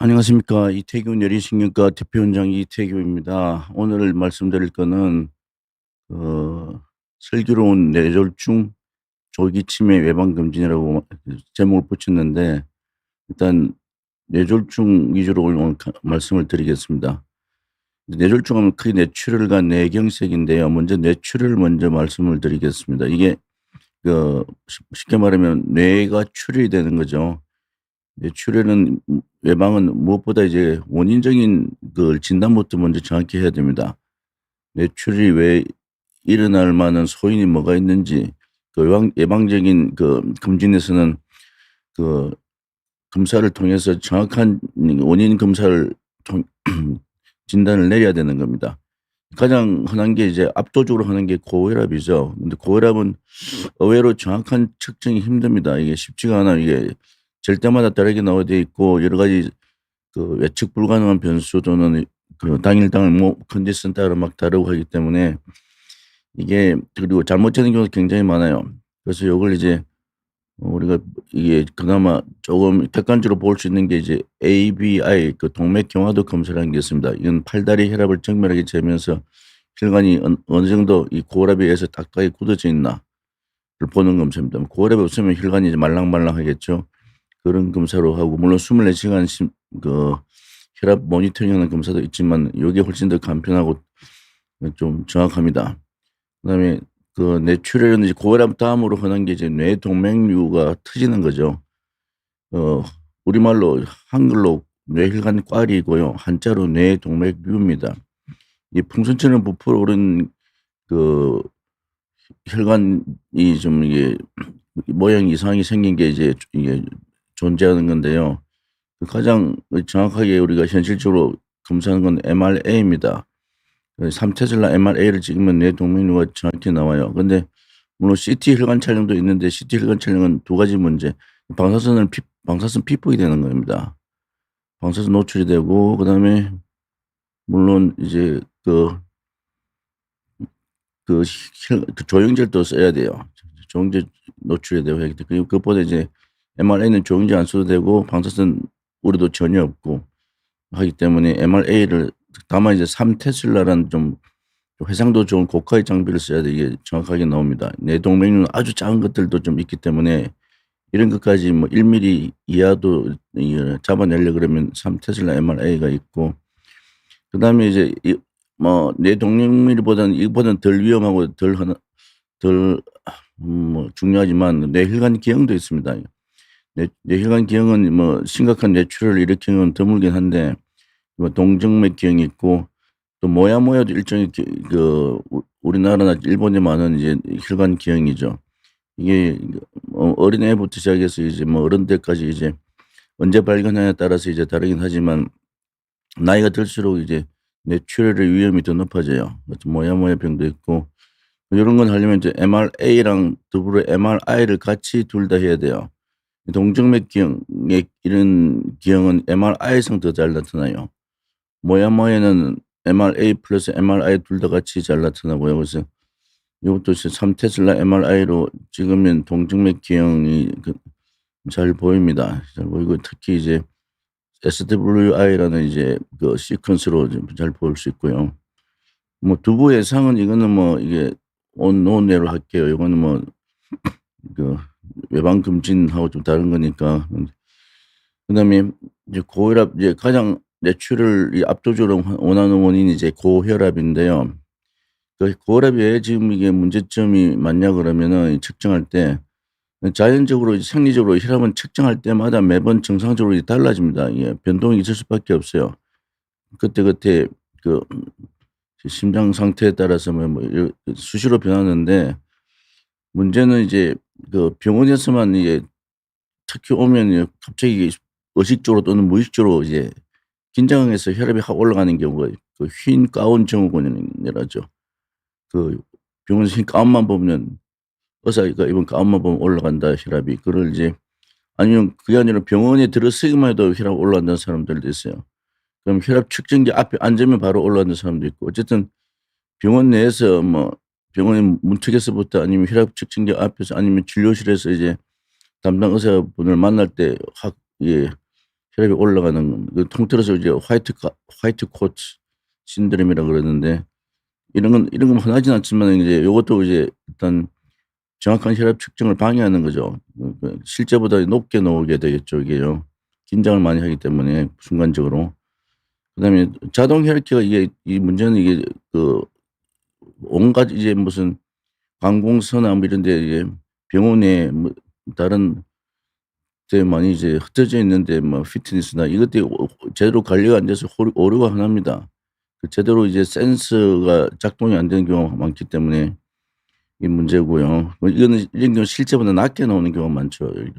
안녕하십니까. 이태균 열의신경과 대표원장 이태규입니다. 오늘 말씀드릴 거는 슬기로운 뇌졸중 조기 치매 예방 검진이라고 제목을 붙였는데, 일단 뇌졸중 위주로 오늘 말씀을 드리겠습니다. 뇌졸중하면 크게 뇌출혈과 뇌경색인데요. 먼저 뇌출혈을 먼저 말씀을 드리겠습니다. 이게 쉽게 말하면 뇌가 출혈이 되는 거죠. 뇌출혈은 예방은 무엇보다 이제 원인적인 그 진단부터 먼저 정확히 해야 됩니다. 뇌출혈이 왜 일어날 만한 소인이 뭐가 있는지, 예방적인 검진에서는 그 검사를 통해서 정확한 원인 검사를 통 진단을 내려야 되는 겁니다. 가장 흔한 게 이제 압도적으로 하는 게 고혈압이죠. 근데 고혈압은 의외로 정확한 측정이 힘듭니다. 이게 쉽지가 않아요. 이게 절대마다 다르게 나오돼 있고, 여러 가지 예측 불가능한 변수 또는 당일 컨디션 따라 막 다르고 하기 때문에, 이게 그리고 잘못되는 경우도 굉장히 많아요. 그래서 요걸 이제 우리가 이게 그나마 조금 객관적으로 볼 수 있는 게 이제 ABI 동맥 경화도 검사라는 게 있습니다. 이건 팔다리 혈압을 정밀하게 재면서 혈관이 어느 정도 이 고혈압에 의해서 딱딱하게 굳어져 있나를 보는 검사입니다. 고혈압이 없으면 혈관이 이제 말랑말랑하겠죠. 그런 검사로 하고, 물론 24시간 혈압 모니터링하는 검사도 있지만 이게 훨씬 더 간편하고 좀 정확합니다. 그다음에 뇌출혈은 이제 고혈압 다음으로 흔한 게 이제 뇌동맥류가 터지는 거죠. 우리말로 한글로 뇌혈관 꽈리고요. 한자로 뇌동맥류입니다. 이 풍선처럼 부풀어 오른 혈관이 좀 이게 모양 이상이 생긴 게 이제 이게 존재하는 건데요. 가장 정확하게 우리가 현실적으로 검사하는 건 MRA입니다. 3테슬라 MRA를 찍으면 뇌동맥류가 정확히 나와요. 근데 물론 CT 혈관 촬영도 있는데, CT 혈관 촬영은 두 가지 문제. 방사선 피폭이 되는 겁니다. 방사선 노출이 되고, 그다음에 물론 이제 조영제를 써야 돼요. 조영제 노출이 되고 하기 때문에. 그리고 그것보다 이제 MRA는 조영제 안 써도 되고 방사선 우려도 전혀 없고 하기 때문에 MRA를, 다만 이제 3테슬라라는 좀 해상도 좋은 고가의 장비를 써야 돼 이게 정확하게 나옵니다. 뇌동맥류는 아주 작은 것들도 좀 있기 때문에 이런 것까지 뭐 1mm 이하도 잡아내려 그러면 3테슬라 MRA가 있고, 그다음에 이제 뇌동맥류보다는 이보다는 덜 위험하고 덜 중요하지만 뇌혈관 기형도 있습니다. 뇌혈관 기형은 심각한 뇌출혈을 일으키는 건 드물긴 한데, 동정맥 기형이 있고, 또 모야모야도 일종의 우리나라나 일본에 많은 이제 혈관 기형이죠. 이게 어린애부터 시작해서 이제 어른들까지 이제 언제 발견하냐에 따라서 이제 다르긴 하지만, 나이가 들수록 이제 뇌출혈의 위험이 더 높아져요. 모야모야 병도 있고, 이런 건 하려면 이제 MRA랑 더불어 MRI를 같이 둘 다 해야 돼요. 동정맥 기형의 이런 기형은 MRI에서 더 잘 나타나요. 모야모야는 MRA 플러스 MRI 둘 다 같이 잘 나타나고요. 그래서 이것도 3테슬라 MRI로 찍으면 동정맥 기형이 잘 보입니다. 잘 보이고, 특히 이제 SWI라는 이제 시퀀스로 잘 볼 수 있고요. 두부 예상은 이거는 이게 논외로 할게요. 이거는 예방 검진하고 좀 다른 거니까. 그다음에 이제 고혈압, 이제 가장 뇌출혈이 압도적으로 원하는 원인이 이제 고혈압인데요. 고혈압이 왜 지금 이게 문제점이 많냐 그러면은, 측정할 때 자연적으로 생리적으로 혈압은 측정할 때마다 매번 정상적으로 달라집니다. 이게 변동이 있을 수밖에 없어요. 그때그때 심장 상태에 따라서 수시로 변하는데, 문제는 이제 병원에서만 이게 특히 오면 갑자기 의식적으로 또는 무의식적으로 이제 긴장해서 혈압이 확 올라가는 경우가, 흰 가운 증후군이라죠. 병원에서 흰 가운만 보면, 의사가 입은 가운만 보면 올라간다 혈압이. 그걸 이제, 아니면 그게 아니라 병원에 들어서기만 해도 혈압 올라간다는 사람들도 있어요. 그럼 혈압 측정기 앞에 앉으면 바로 올라가는 사람도 있고, 어쨌든 병원 내에서 병원의 문턱에서부터 아니면 혈압 측정기 앞에서 아니면 진료실에서 이제 담당 의사분을 만날 때 혈압이 올라가는 그 통틀어서 이제 화이트 코트 신드롬이라 그러는데 이런 건 흔하진 않지만 이제 요것도 이제 일단 정확한 혈압 측정을 방해하는 거죠. 실제보다 높게 나오게 되겠죠 이게요. 긴장을 많이 하기 때문에 순간적으로. 그다음에 자동 혈액계가 이게 이 문제는 이게 온갖 이제 무슨 관공서나 뭐 이런 데 이제 병원에 뭐 다른 데 많이 이제 흩어져 있는데 뭐 피트니스나 이것들이 제대로 관리가 안 돼서 오류가 흔합니다. 제대로 이제 센서가 작동이 안 되는 경우가 많기 때문에 이 문제고요. 이런 경우 실제보다 낮게 나오는 경우가 많죠 오히려.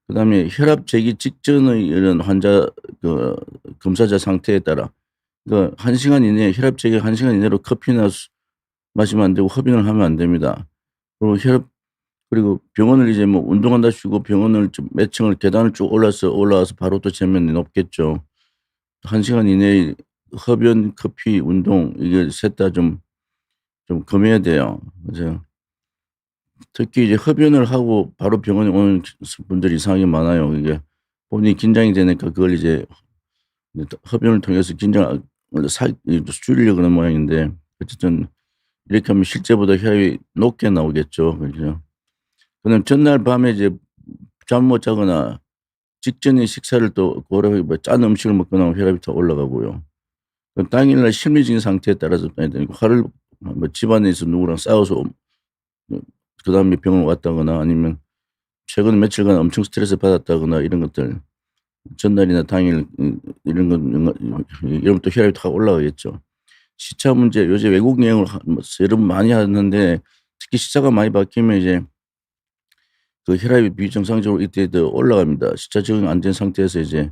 그다음에 혈압 재기 직전의 이런 환자 검사자 상태에 따라 1 시간 이내에 혈압 재기 1 시간 이내로 커피나 마시면 안 되고 흡연을 하면 안 됩니다. 그리고 병원을 이제 뭐 운동한다 치고 병원을 좀 몇 층을 계단을 쭉 올라와서 바로 또 재면 높겠죠. 1 시간 이내에 흡연, 커피, 운동 이게 셋 다 좀 금해야 돼요. 그래서 특히 이제 흡연을 하고 바로 병원에 오는 분들이 이상하게 많아요. 이게 본인이 긴장이 되니까 그걸 이제 흡연을 통해서 긴장을 줄이려고 그러는 모양인데 어쨌든 이렇게 하면 실제보다 혈압이 높게 나오겠죠. 그죠. 그다음 전날 밤에 이제 잠 못 자거나 직전에 식사를 또 고래 뭐 짠 음식을 먹고 나면 혈압이 더 올라가고요. 당일날 심리적인 상태에 따라서 봐야 되니까 하루를 뭐 집안에서 누구랑 싸워서 그다음에 병원 왔다거나 아니면 최근 며칠간 엄청 스트레스 받았다거나 이런 것들 전날이나 당일 이러면 또 혈압이 더 올라가겠죠. 시차 문제 요새 외국 여행을 여러 번 많이 하는데 특히 시차가 많이 바뀌면 이제 혈압이 비정상적으로 이때 더 올라갑니다. 시차 적응 안 된 상태에서 이제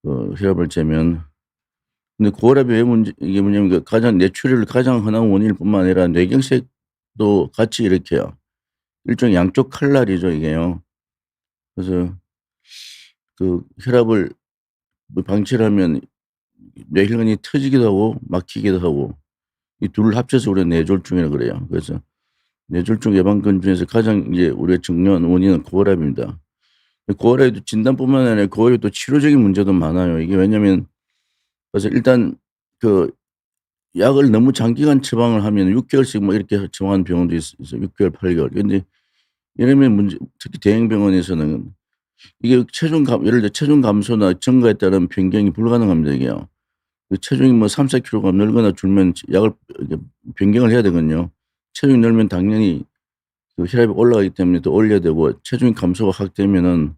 혈압을 재면. 근데 고혈압이 왜 이게 뭐냐면 가장 뇌출혈 가장 흔한 원인일 뿐만 아니라 뇌경색도 같이 일으켜요. 일종의 양쪽 칼날이죠 이게요. 그래서 혈압을 방치를 하면 뇌혈관이 터지기도 하고 막히기도 하고 이 둘을 합쳐서 우리가 뇌졸중이라고 그래요. 그래서 뇌졸중 예방근 중에서 가장 이제 우리가 중요한 원인은 고혈압입니다. 고혈압도 진단뿐만 아니라 고혈압도 치료적인 문제도 많아요. 이게 왜냐면 그래서 일단 약을 너무 장기간 처방을 하면 6 개월씩 뭐 이렇게 처방하는 병원도 있어요. 6 개월, 8 개월. 근데 이러면 특히 대형 병원에서는 이게 예를 들어 체중 감소나 증가에 따른 변경이 불가능합니다 이게요. 체중이 뭐 3-4 킬로가 늘거나 줄면 약을 이렇게 변경을 해야 되거든요. 체중이 늘면 당연히 혈압이 올라가기 때문에 더 올려야 되고 체중이 감소가 확 되면은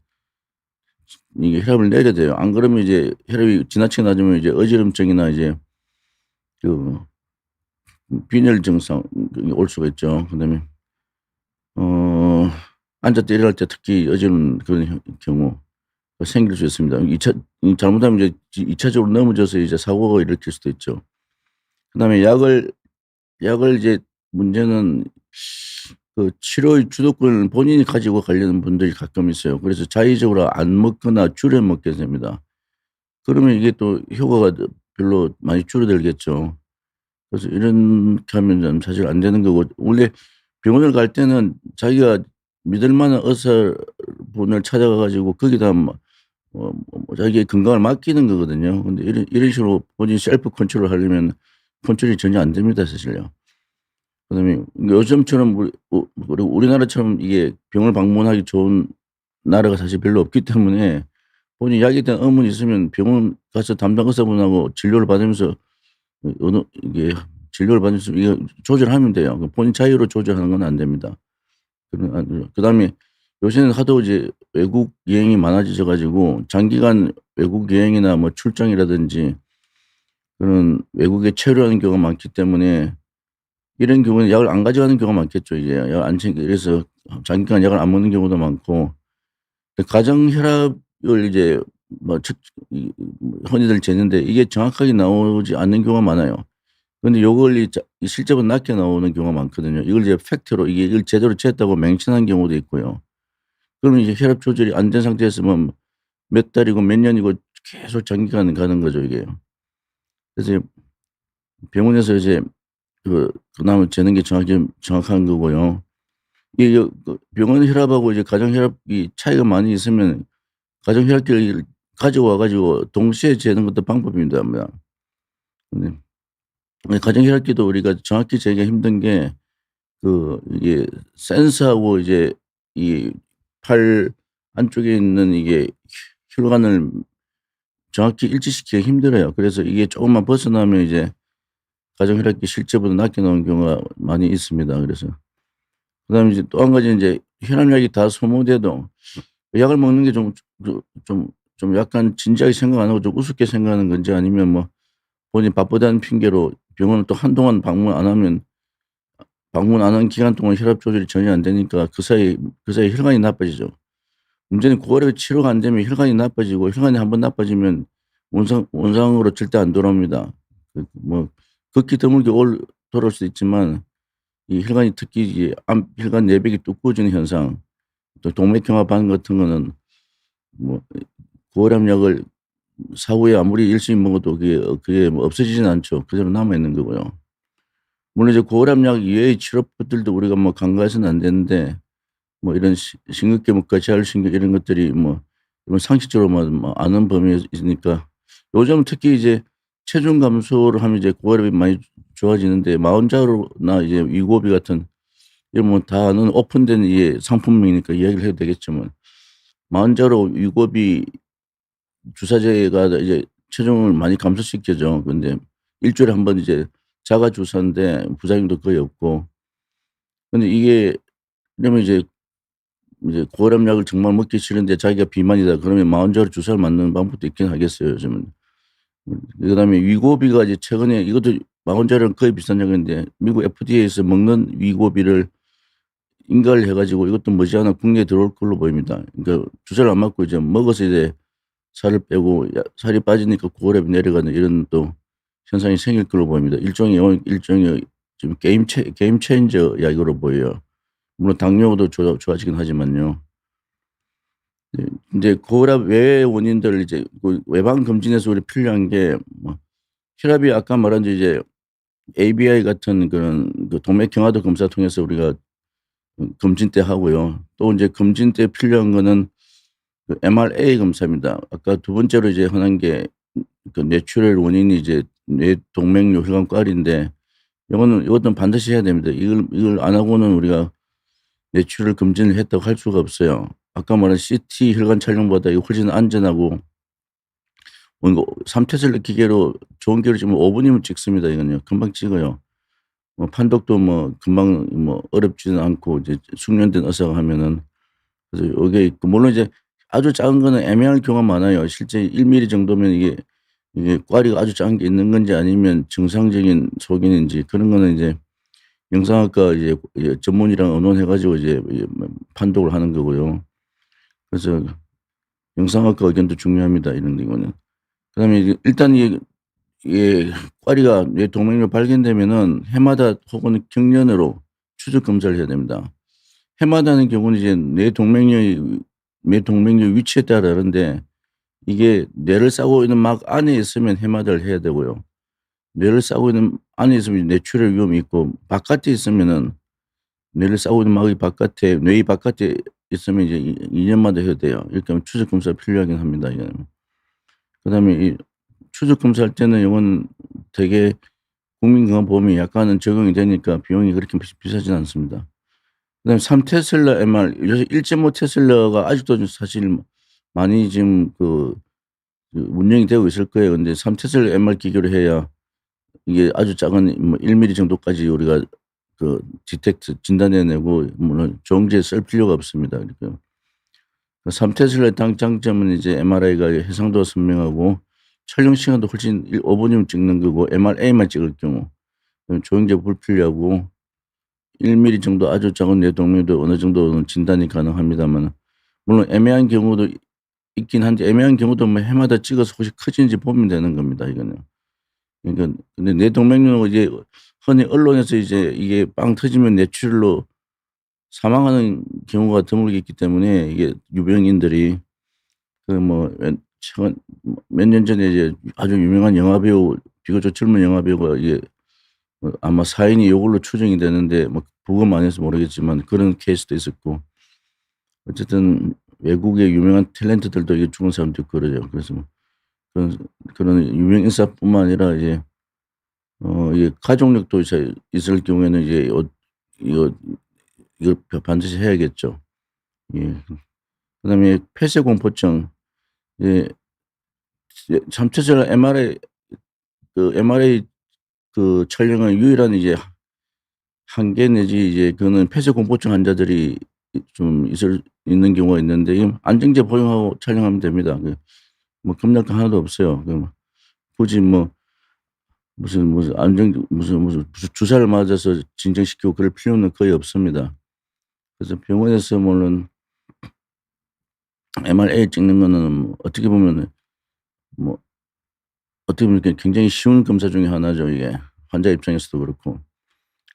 이게 혈압을 내려야 돼요. 안 그러면 이제 혈압이 지나치게 낮으면 이제 어지럼증이나 이제 빈혈 증상 올 수가 있죠. 그다음에 앉았다 일어날 때 특히 어지러운 그런 경우 생길 수 있습니다. 잘못하면 이제 2차적으로 넘어져서 이제 사고가 일으킬 수도 있죠. 그다음에 약을 이제 문제는 치료의 주도권을 본인이 가지고 가려는 분들이 가끔 있어요. 그래서 자의적으로 안 먹거나 줄여 먹게 됩니다. 그러면 이게 또 효과가 별로 많이 줄어들겠죠. 그래서 이렇게 하면 사실 안 되는 거고 원래 병원을 갈 때는 자기가 믿을 만한 의사분을 찾아가 가지고 거기다 자기의 건강을 맡기는 거거든요. 근데 이런 식으로 본인이 셀프 컨트롤 하려면 컨트롤이 전혀 안 됩니다 사실요. 그다음에 요즘처럼 우리나라처럼 이게 병원을 방문하기 좋은 나라가 사실 별로 없기 때문에 본인이 약에 대한 의문이 있으면 병원 가서 담당 의사분하고 진료를 받으면서 이게 진료를 받으면서 이게 조절하면 돼요. 본인 자유로 조절하는 건 안 됩니다. 그다음에 요새는 하도 이제 외국 여행이 많아지셔 가지고 장기간 외국 여행이나 뭐 출장이라든지 그런 외국에 체류하는 경우가 많기 때문에 이런 경우는 약을 안 가져가는 경우가 많겠죠 이제. 약 안 챙겨 그래서 장기간 약을 안 먹는 경우도 많고 가정 혈압을 이제 흔히들 재는데 이게 정확하게 나오지 않는 경우가 많아요. 그런데 요걸 실제보다 낮게 나오는 경우가 많거든요. 이걸 이제 팩트로 이걸 제대로 쟀다고 맹신한 경우도 있고요. 그러면 이제 혈압 조절이 안 된 상태에서 몇 달이고 몇 년이고 계속 장기간 가는 거죠 이게. 그래서 병원에서 이제 그나마 재는 게 정확한 거고요. 이게 병원 혈압하고 이제 가정 혈압이 차이가 많이 있으면 가정 혈압계를 가져와 가지고 동시에 재는 것도 방법입니다. 네. 가정 혈압계도 우리가 정확히 재기가 힘든 게 이게 센서하고 이제 이 팔 안쪽에 있는 이게 혈관을 정확히 일치시키기가 힘들어요. 그래서 이게 조금만 벗어나면 이제 가정 혈압계 실제보다 낮게 나오는 경우가 많이 있습니다. 그래서 그다음에 이제 또 한 가지 인제 혈압약이 다 소모돼도 약을 먹는 게 좀 약간 진지하게 생각 안 하고 좀 우습게 생각하는 건지 아니면 뭐 본인이 바쁘다는 핑계로 병원을 또 한동안 방문 안 한 기간 동안 혈압 조절이 전혀 안 되니까 그 사이에 혈관이 나빠지죠. 문제는 고혈압 치료가 안 되면 혈관이 나빠지고 혈관이 한번 나빠지면 원상으로 절대 안 돌아옵니다. 극히 드물게 돌아올 수도 있지만 이 혈관이 특히 이제 혈관 내벽이 두꺼워지는 현상, 또 동맥경화 반응 같은 거는 뭐 고혈압약을 사후에 아무리 열심히 먹어도 그게 뭐 없어지진 않죠. 그대로 남아 있는 거고요. 물론 이제 고혈압약 이외의 치료법들도 우리가 뭐 간과해서는 안 되는데 이런 심근경부과 재활신경 이런 것들이 이런 상식적으로만 아는 범위에 있으니까 요즘 특히 이제 체중 감소를 하면 이제 고혈압이 많이 좋아지는데 마흔자루나 이제 위고비 같은 이런 다 아는 오픈된 상품명이니까 이야기를 해도 되겠지만 마흔자루 위고비 주사제가 이제 체중을 많이 감소시켜줘. 근데 일 주일에 한 번 이제 자가 주사인데 부작용도 거의 없고. 근데 이게 그러면 이제 고혈압약을 정말 먹기 싫은데 자기가 비만이다 그러면 마흔자루 주사를 맞는 방법도 있긴 하겠어요 요즘은. 그다음에 위고비가 이제 최근에 이것도 마흔자루랑 거의 비슷한 약인데 미국 FDA에서 먹는 위고비를 인가를 해 가지고 이것도 머지않아 국내에 들어올 걸로 보입니다. 그러니까 주사를 안 맞고 이제 먹어서 이제 살을 빼고 살이 빠지니까 고혈압이 내려가는 이런 또 현상이 생길 걸로 보입니다. 일종의 지금 게임 체인저 약으로 보여요. 물론 당뇨도 좋아지긴 하지만요. 네. 인제 고혈압 외의 원인들 이제 예방 검진에서 우리 필요한 게 혈압이 아까 말한 이제 ABI 같은 그런 동맥 경화도 검사 통해서 우리가 검진 때 하고요. 또 인제 검진 때 필요한 거는 MRA 검사입니다. 아까 두 번째로 이제 흔한 게 뇌출혈 원인이 이제 뇌동맥류 혈관과리인데 이것도 반드시 해야 됩니다. 이걸 안 하고는 우리가 뇌출혈 검진을 했다고 할 수가 없어요. 아까 말한 CT 혈관 촬영보다 이거 훨씬 안전하고 이거 3테슬라 기계로 좋은 기계로 찍으면 5 분이면 찍습니다 이건요. 금방 찍어요. 판독도 금방 어렵지는 않고 이제 숙련된 의사가 하면은. 그래서 요게 있고 물론 이제 아주 작은 거는 애매할 경우가 많아요. 실제 1 밀리 정도면 이게 꽈리가 아주 작은 게 있는 건지 아니면 정상적인 소견인지 그런 거는 이제 영상학과 전문의랑 의논해 가지고 판독을 하는 거고요. 그래서 영상학과 의견도 중요합니다 이런 경우는. 그다음에 일단 꽈리가 뇌동맥류로 발견되면은 해마다 혹은 경련으로 추적 검사를 해야 됩니다. 해마다는 경우는 이제 뇌동맥류 위치에 따라 다른데 이게 뇌를 싸고 있는 막 안에 있으면 해마다를 해야 되고요. 뇌를 싸고 있는 안에 있으면 뇌출혈 위험이 있고 바깥에 있으면은 뇌를 싸고 있는 막이 뇌의 바깥에 있으면 이제 2 년마다 해야 돼요. 이렇게 하면 추적 검사가 필요하긴 합니다 이거는. 그다음에 이 추적 검사할 때는 이건 되게 국민건강보험이 약간은 적용이 되니까 비용이 그렇게 비싸진 않습니다. 그다음에 3 테슬라 MR 요새 1.5 테슬라가 아직도 사실 많이 지금 운영이 되고 있을 거예요. 근데 3 테슬라 MR 기계로 해야 이게 아주 작은 1 밀리 정도까지 우리가 디텍트 진단해 내고 물론 조영지에 쓸 필요가 없습니다. 그러니까 3 테슬라의 장점은 이제 MRI가 해상도가 선명하고 촬영 시간도 훨씬 5 분이면 찍는 거고 MRA만 찍을 경우 조영제 불필요하고 1 밀리 정도 아주 작은 뇌동맥도 어느 정도는 진단이 가능합니다만 물론 애매한 경우도 있긴 한데 애매한 경우도 해마다 찍어서 혹시 커지는지 보면 되는 겁니다 이거는. 그러니까 근데 뇌동맥류는 이제 흔히 언론에서 이제 이게 빵 터지면 뇌출혈로 사망하는 경우가 드물게 있기 때문에 이게 유병인들이 최근 몇 년 전에 이제 아주 유명한 영화배우 비교적 젊은 영화배우가 아마 사인이 요걸로 추정이 되는데 부검 안 해서 모르겠지만 그런 케이스도 있었고 어쨌든 외국의 유명한 탤런트들도 이게 죽은 사람도 있고 그러죠. 그래서 뭐 그런 유명 인사뿐만 아니라 이제 이게 가족력도 이제 있을 경우에는 이제 이거 이거 반드시 해야겠죠. 예. 그다음에 폐쇄 공포증. 예. 잠체절 MRI 촬영은 유일한 이제 한계 내지 이제 그거는 폐쇄 공포증 환자들이 좀 있는 경우가 있는데 이 안정제 복용하고 촬영하면 됩니다. 뭐 겁날 거 하나도 없어요. 뭐 굳이 뭐 무슨 무슨 주사를 맞아서 진정시키고 그럴 필요는 거의 없습니다. 그래서 병원에서 물론 MRI 찍는 거는 어떻게 보면은 뭐 어떻게 보면 굉장히 쉬운 검사 중에 하나죠 이게. 환자 입장에서도 그렇고.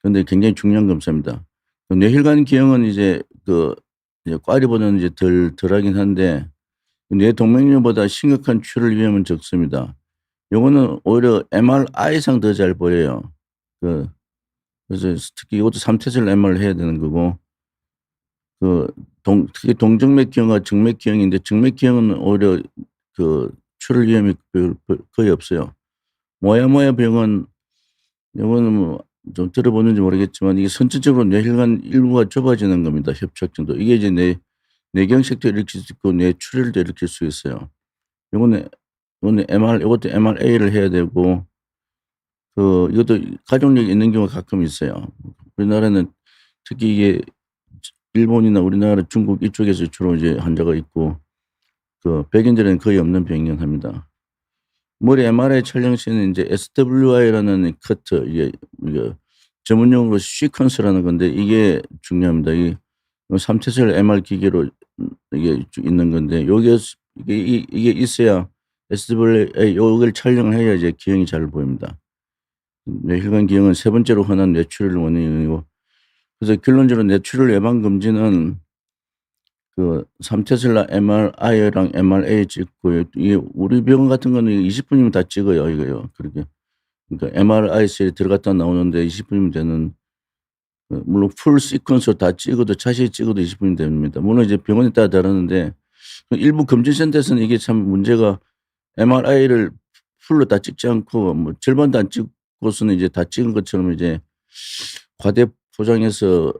근데 굉장히 중요한 검사입니다. 뇌혈관 기형은 이제 꽈리보다는 이제 덜하긴 한데 뇌 동맥류보다 심각한 출혈 위험은 적습니다. 요거는 오히려 MRI상 더 잘 보여요. 그 그래서 특히 이것도 3차절 MR을 해야 되는 거고 특히 동정맥기형과 정맥기형인데 정맥기형은 오히려 출혈 위험이 거의 없어요. 모야모야 병은 요거는 뭐 좀 들어보는지 모르겠지만 이게 선천적으로 뇌혈관 일부가 좁아지는 겁니다, 협착증도. 이게 이제 뇌경색도 일으킬 수 있고 뇌출혈도 일으킬 수 있어요. 요거는 요것도 MRA를 해야 되고 이것도 가족력이 있는 경우가 가끔 있어요. 우리나라는 특히 이게 일본이나 우리나라, 중국 이쪽에서 주로 이제 환자가 있고 백인들은 거의 없는 병이긴 합니다. 머리 MRI 촬영 시에는 인제 SWI라는 커트 이게 전문 용어로 시퀀스라는 건데 이게 중요합니다. 이 3차절 MR 기계로 이게 있는 건데 이게 있어야 SWI 요걸 촬영을 해야 이제 기형이 잘 보입니다. 뇌혈관 기형은 세 번째로 흔한 뇌출혈 원인이고 그래서 결론적으로 뇌출혈 예방 금지는 3차절 MRI랑 MRA 찍고요. 이게 우리 병원 같은 거는 20 분이면 다 찍어요 이거요. 그러니까 MRI실에 들어갔다 나오는데 20 분이면 되는 물론 풀 시퀀스로 다 찍어도 자세히 찍어도 20 분이 됩니다. 물론 이제 병원에 따라 다르는데 일부 검진센터에서는 이게 참 문제가 MRI를 풀로 다 찍지 않고 뭐 절반도 안 찍고서는 이제 다 찍은 것처럼 이제 과대 포장해서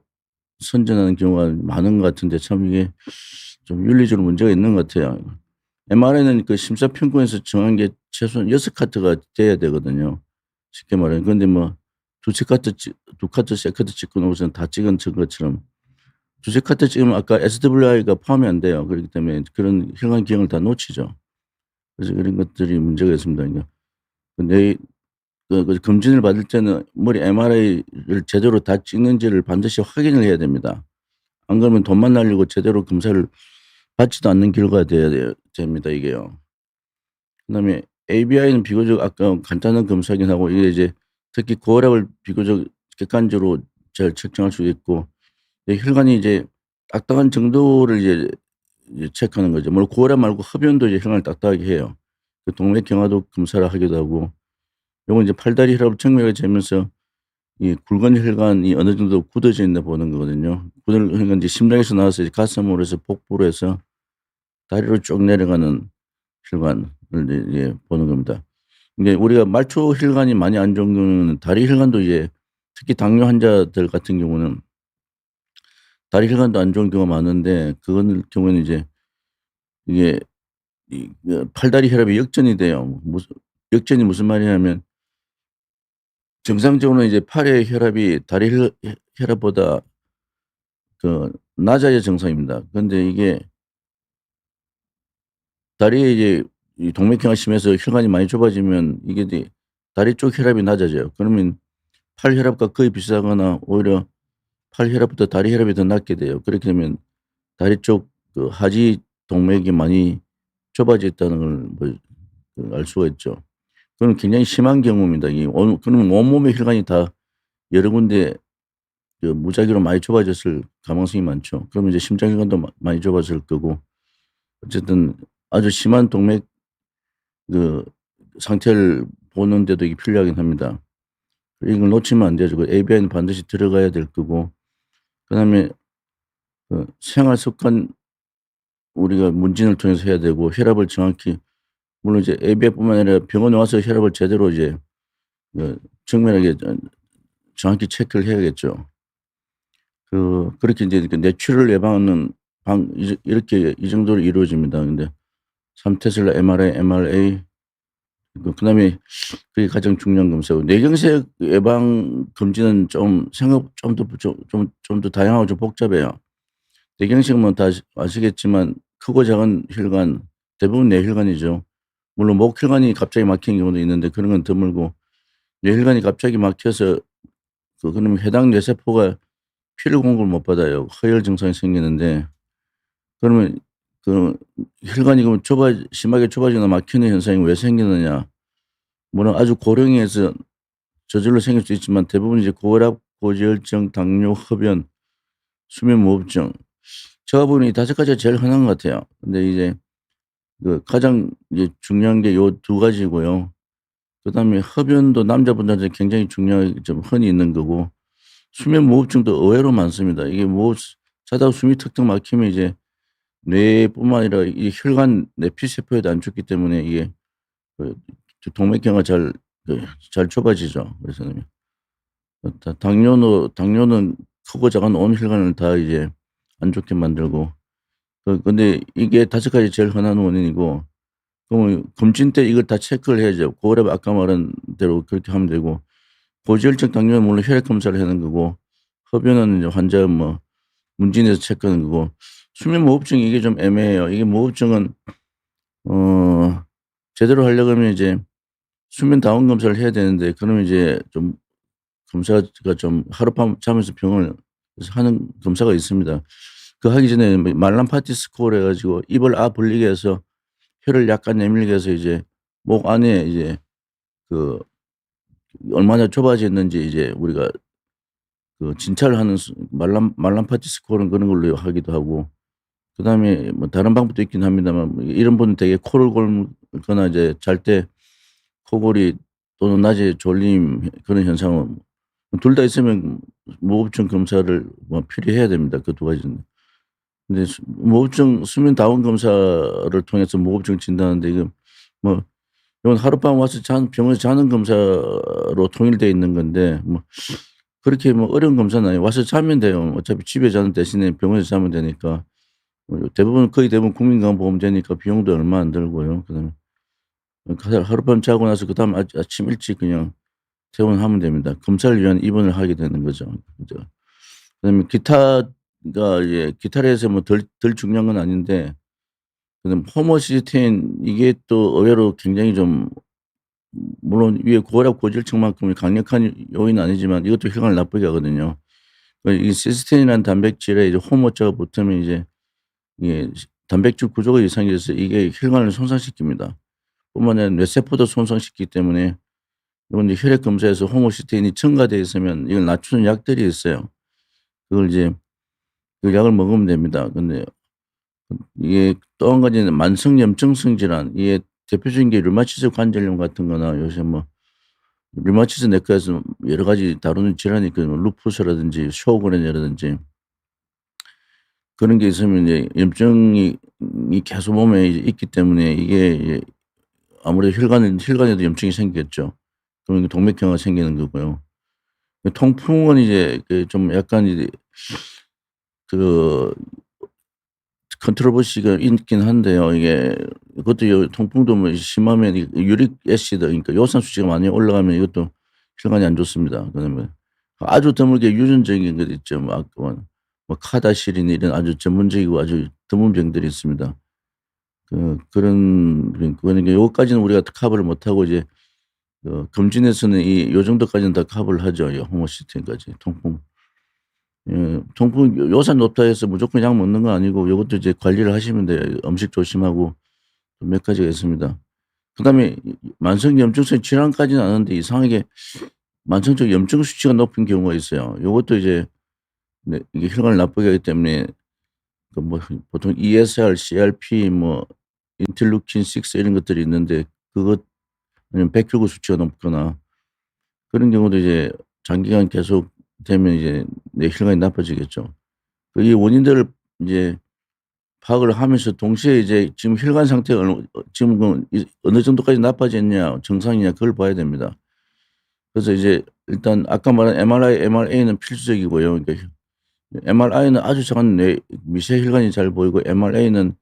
선전하는 경우가 많은 것 같은데 참 이게 좀 윤리적으로 문제가 있는 것 같아요. MRI는 심사평가에서 정한 게 최소한 6 카트가 돼야 되거든요, 쉽게 말하면. 그런데 뭐 두 카트, 세 카트 찍고 나고서는 다 찍은 것처럼 두세 카트 찍으면 아까 SWI가 포함이 안 돼요. 그렇기 때문에 그런 혈관 기형을 다 놓치죠. 그래서 그런 것들이 문제가 있습니다. 그러니까 뇌 검진을 받을 때는 머리 MRI를 제대로 다 찍는지를 반드시 확인을 해야 됩니다. 안 그러면 돈만 날리고 제대로 검사를 받지도 않는 결과가 됩니다 이게요. 그다음에 ABI는 비교적 아까 간단한 검사긴 하고 이게 이제 특히 고혈압을 비교적 객관적으로 잘 측정할 수 있고 혈관이 이제 딱딱한 정도를 이제 체크하는 거죠. 물론 고혈압 말고 흡연도 이제 혈관을 딱딱하게 해요. 동맥경화도 검사를 하기도 하고 요건 이제 팔다리 혈압을 측정하게 되면서 이 굵은 혈관이 어느 정도 굳어져 있나 보는 거거든요. 굳은 혈관 이제 심장에서 나와서 이제 가슴으로 해서 복부로 해서 다리로 쭉 내려가는 혈관을 이제 보는 겁니다. 근데 우리가 말초 혈관이 많이 안 좋은 경우는 다리 혈관도 이제 특히 당뇨 환자들 같은 경우는 다리 혈관도 안 좋은 경우가 많은데 경우에는 이제 이게 팔다리 혈압이 역전이 돼요. 역전이 무슨 말이냐면 정상적으로는 이제 팔의 혈압이 다리 혈압보다 낮아야 정상입니다. 그런데 이게 다리에 이제 이 동맥경화 심해서 혈관이 많이 좁아지면 이게 다리 쪽 혈압이 낮아져요. 그러면 팔 혈압과 거의 비슷하거나 오히려 팔 혈압보다 다리 혈압이 더 낮게 돼요. 그렇게 되면 다리 쪽 하지 동맥이 많이 좁아져 있다는 걸 알 수가 있죠. 그건 굉장히 심한 경우입니다. 그러면 온몸의 혈관이 다 여러 군데 무작위로 많이 좁아졌을 가능성이 많죠. 그러면 이제 심장혈관도 많이 좁아질 거고 어쨌든 아주 심한 동맥 상태를 보는데도 이게 필요하긴 합니다. 이걸 놓치면 안 되죠. ABI는 반드시 들어가야 될 거고 그다음에 생활 습관 우리가 문진을 통해서 해야 되고 혈압을 정확히 물론 이제 ABF뿐만 아니라 병원에 와서 혈압을 제대로 이제 정밀하게 정확히 체크를 해야겠죠. 그렇게 이제 그 뇌출혈을 예방하는 이렇게 이 정도로 이루어집니다. 근데 3 테슬라 MRI 그다음에 그게 가장 중요한 검사고 뇌경색 예방 검진은 좀 좀 더 다양하고 좀 복잡해요. 뇌경색은 뭐 다 아시겠지만 크고 작은 혈관 대부분 뇌혈관이죠. 물론 목혈관이 갑자기 막히는 경우도 있는데 그런 건 드물고 뇌혈관이 갑자기 막혀서 그러면 해당 뇌세포가 피를 공급을 못 받아요. 허혈 증상이 생기는데 그러면 그 혈관이 그럼 심하게 좁아지거나 막히는 현상이 왜 생기느냐. 물론 아주 고령에서 저절로 생길 수 있지만 대부분 이제 고혈압, 고지혈증, 당뇨, 흡연, 수면무호흡증 제가 보니 5 가지가 제일 흔한 것 같아요. 근데 이제 가장 이제 중요한 게 요 2 가지고요. 그다음에 흡연도 남자분들한테 굉장히 중요하게 좀 흔히 있는 거고 수면무호흡증도 의외로 많습니다. 이게 자다가 숨이 턱턱 막히면 이제 뇌뿐만 아니라 이 혈관 내피세포에도 안 좋기 때문에 이게 그 동맥경화가 잘 좁아지죠. 그래서 당뇨는 크고 작은 온 혈관을 다 이제 안 좋게 만들고 근데 이게 5 가지 제일 흔한 원인이고 그러면 검진 때 이걸 다 체크를 해야죠. 고혈압 아까 말한 대로 그렇게 하면 되고 고지혈증, 당뇨는 물론 혈액 검사를 하는 거고 흡연은 이제 환자 문진에서 체크하는 거고 수면무호흡증 이게 좀 애매해요. 이게 무호흡증은 제대로 하려고 하면 이제 수면 다운 검사를 해야 되는데 그러면 이제 좀 검사가 좀 하룻밤 자면서 병원에서 하는 검사가 있습니다. 하기 전에 말람파티 스코어를 해 가지고 입을 벌리게 해서 혀를 약간 내밀게 해서 이제 목 안에 이제 그 얼마나 좁아졌는지 이제 우리가 진찰을 하는 말람파티 스코어는 그런 걸로 하기도 하고 그다음에 뭐 다른 방법도 있긴 합니다만 이런 분은 되게 코를 골거나 이제 잘 때 코골이 또는 낮에 졸림 그런 현상은 둘 다 있으면 무호흡증 검사를 필히 해야 됩니다, 그 2 가지는. 근데 무호흡증 수면 다운 검사를 통해서 무호흡증 진단하는데 뭐 이건 하룻밤 와서 병원에서 자는 검사로 통일되어 있는 건데 그렇게 어려운 검사는 아니에요. 와서 자면 돼요. 어차피 집에 자는 대신에 병원에서 자면 되니까. 거의 대부분 국민건강보험제니까 비용도 얼마 안 들고요. 그다음에 하룻밤 자고 나서 그다음 아침 일찍 그냥 퇴원하면 됩니다. 검사를 위한 입원을 하게 되는 거죠. 그죠. 그다음에 기타를 해서 덜 중요한 건 아닌데 그다음 호모시스테인 이게 또 의외로 굉장히 좀 물론 위에 고혈압, 고지혈증만큼 강력한 요인은 아니지만 이것도 혈관을 나쁘게 하거든요. 이 시스테인이라는 단백질에 이제 호모자가 붙으면 이제 이게 단백질 구조가 이상해져서 이게 혈관을 손상시킵니다. 뿐만 아니라 뇌세포도 손상시키기 때문에 이건 이제 혈액 검사에서 호모시스테인이 첨가되어 있으면 이걸 낮추는 약들이 있어요. 그걸 이제 그 약을 먹으면 됩니다. 근데 이게 또 한 가지는 만성 염증성 질환 이게 대표적인 게 류마티스 관절염 같은 거나 요새 류마티스 내과에서 여러 가지 다루는 질환이 있거든요. 루푸스라든지 쇼그레네라든지 그런 게 있으면 이제 염증이 계속 몸에 이제 있기 때문에 이게 아무래도 혈관에도 염증이 생기겠죠. 그러면 동맥경화가 생기는 거고요. 통풍은 이제 좀 약간 이제 그 컨트로버시가 있긴 한데요. 이것도 통풍도 심하면 유릭 애시드 그러니까 요산 수치가 많이 올라가면 이것도 혈관이 안 좋습니다. 그다음에 아주 드물게 유전적인 것 있죠. 카다시린 이런 아주 전문적이고 아주 드문 병들이 있습니다. 그거는 요것까지는 우리가 커버를 못 하고 이제 검진에서는 요 정도까지는 다 커버를 하죠. 호모시스테인까지 통풍. 통풍 요산 높다 해서 무조건 약 먹는 건 아니고 요것도 이제 관리를 하시면 돼요. 음식 조심하고 몇 가지가 있습니다. 그다음에 만성 염증성 질환까지는 아는데 이상하게 만성적 염증 수치가 높은 경우가 있어요. 요것도 이제 이게 혈관을 나쁘게 하기 때문에 보통 ESR, CRP 인터루킨 6 이런 것들이 있는데 그것 아니면 백혈구 수치가 높거나 그런 경우도 이제 장기간 계속 되면 이제 뇌 혈관이 나빠지겠죠. 이 원인들을 이제 파악을 하면서 동시에 이제 지금 혈관 상태가 지금 어느 정도까지 나빠졌냐 정상이냐 그걸 봐야 됩니다. 그래서 이제 일단 아까 말한 MRI, MRA는 필수적이고요. 그러니까 MRI는 아주 작은 미세 혈관이 잘 보이고 MRA는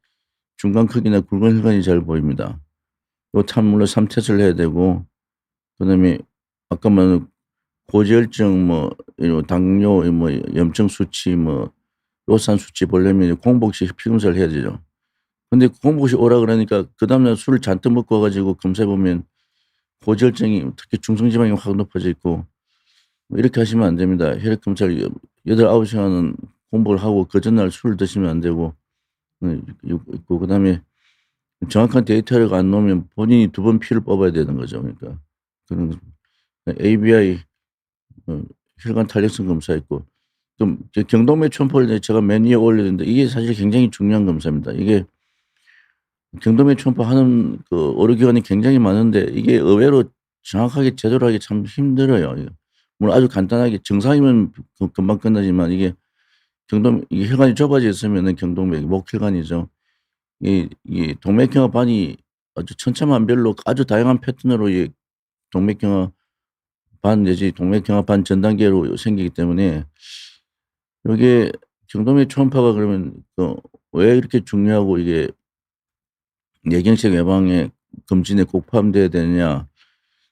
중간 크기나 굵은 혈관이 잘 보입니다. 요 물론 3 해야 되고 그다음에 아까 말한 고지혈증 당뇨 염증 수치 요산 수치 보려면 공복시 피 검사를 해야 되죠. 근데 공복시 오라 그러니까 그다음 날 술을 잔뜩 먹고 와 가지고 검사해 보면 고지혈증이 특히 중성지방이 확 높아져 있고 이렇게 하시면 안 됩니다. 혈액 검사를 8-9 시간은 공복을 하고 그 전날 술을 드시면 안 되고 있고 그다음에 정확한 데이터가 안 나오면 본인이 2번 피를 뽑아야 되는 거죠. 그러니까 그런 ABI 혈관 탄력성 검사 있고 좀 경동맥 초음파를 제가 맨 위에 올렸는데 이게 사실 굉장히 중요한 검사입니다. 이게 경동맥 초음파 하는 그 의료기관이 굉장히 많은데 이게 의외로 정확하게 제대로 하기 참 힘들어요. 물론 아주 간단하게 정상이면 금방 끝나지만 이게 이게 혈관이 좁아져 있으면은 경동맥 목혈관이죠. 이 동맥경화반이 아주 천차만별로 아주 다양한 패턴으로 이 동맥경화반 내지 동맥경화반 전 단계로 생기기 때문에 요게 경동맥 초음파가 그러면 왜 이렇게 중요하고 이게 뇌경색 예방에 검진에 꼭 포함돼야 되느냐.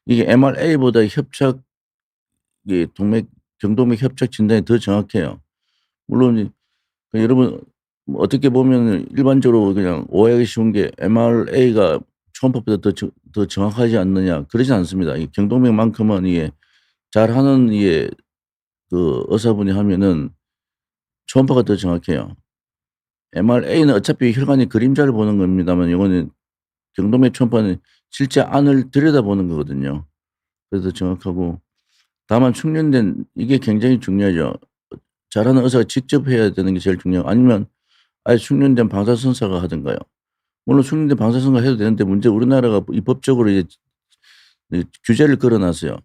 이게 MRA보다 경동맥 협착 진단이 더 정확해요. 물론 여러분 어떻게 보면은 일반적으로 그냥 오해하기 쉬운 게 MRA가 초음파보다 더 정확하지 않느냐 그러진 않습니다. 이 경동맥만큼은 이게 잘하는 그 의사분이 하면은 초음파가 더 정확해요. MRA는 어차피 혈관의 그림자를 보는 겁니다만 이거는 경동맥 초음파는 실제 안을 들여다보는 거거든요. 그래서 정확하고 다만 숙련된 이게 굉장히 중요하죠. 잘하는 의사가 직접 해야 되는 게 제일 중요하고 아니면 아예 숙련된 방사선사가 하든가요. 물론 숙련된 방사선사가 해도 되는데 문제 우리나라가 법적으로 이제 규제를 걸어 놨어요.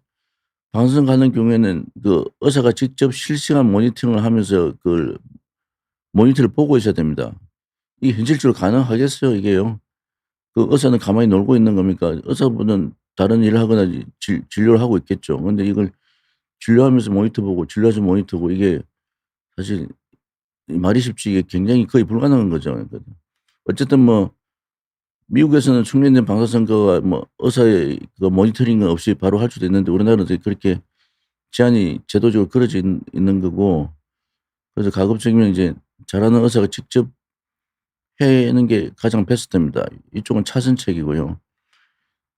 방사선 하는 경우에는 그 의사가 직접 실시간 모니터링을 하면서 그걸 모니터를 보고 있어야 됩니다. 이게 현실적으로 가능하겠어요 이게요. 그 의사는 가만히 놀고 있는 겁니까? 의사분은 다른 일을 하거나 진료를 하고 있겠죠. 근데 이걸 진료하면서 모니터 보고 진료하면서 모니터 보고 이게 사실 말이 쉽지 이게 굉장히 거의 불가능한 거죠. 그러니까 어쨌든 미국에서는 숙련된 방사선거가 의사의 그 모니터링 없이 바로 할 수도 있는데 우리나라는 그렇게 제한이 제도적으로 걸어져 있는 거고 그래서 가급적이면 이제 잘하는 의사가 직접 해는 게 가장 베스트입니다. 이쪽은 차선책이고요.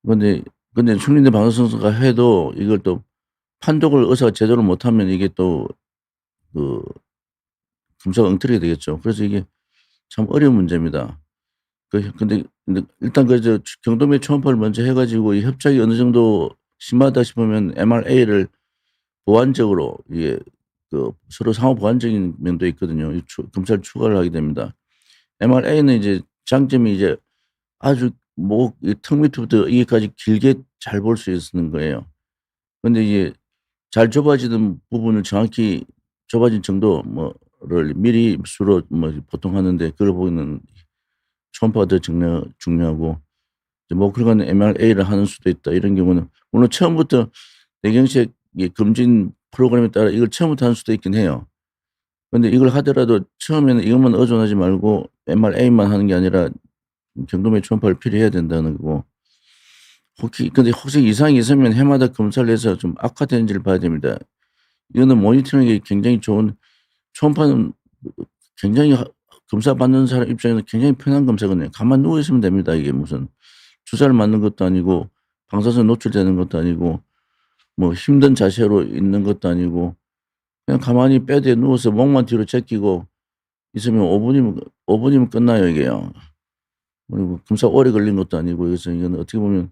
근데 숙련된 방사선거가 해도 이걸 또 판독을 의사가 제대로 못하면 이게 또 그 검사가 엉터리가 되겠죠. 그래서 이게 참 어려운 문제입니다. 근데 일단 경동맥 초음파를 먼저 해 가지고 이 협착이 어느 정도 심하다 싶으면 MRA를 보완적으로 이게 서로 상호 보완적인 면도 있거든요. 이 검사를 추가를 하게 됩니다. MRA는 이제 장점이 이제 아주 이 턱 밑부터 여기까지 길게 잘 볼 수 있는 거예요. 근데 이게 잘 좁아지는 부분을 정확히 좁아진 정도를 미리수로 보통 하는데 그걸 보는 초음파가 더 중요하고 목혈관 MRA를 하는 수도 있다. 이런 경우는 물론 처음부터 뇌경색 검진 프로그램에 따라 이걸 처음부터 하는 수도 있긴 해요. 근데 이걸 하더라도 처음에는 이것만 의존하지 말고 MRA만 하는 게 아니라 경동맥 초음파를 필요해야 된다는 거고 근데 혹시 이상이 있으면 해마다 검사를 해서 좀 악화되는지를 봐야 됩니다. 이거는 모니터링이 굉장히 좋은 초음파는 굉장히 검사 받는 사람 입장에서 굉장히 편한 검사거든요. 가만 누워 있으면 됩니다. 이게 무슨 주사를 맞는 것도 아니고 방사선 노출되는 것도 아니고 힘든 자세로 있는 것도 아니고 그냥 가만히 베드에 누워서 목만 뒤로 제끼고 있으면 5분이면 끝나요 이게요. 그리고 검사 오래 걸린 것도 아니고 그래서 이건 어떻게 보면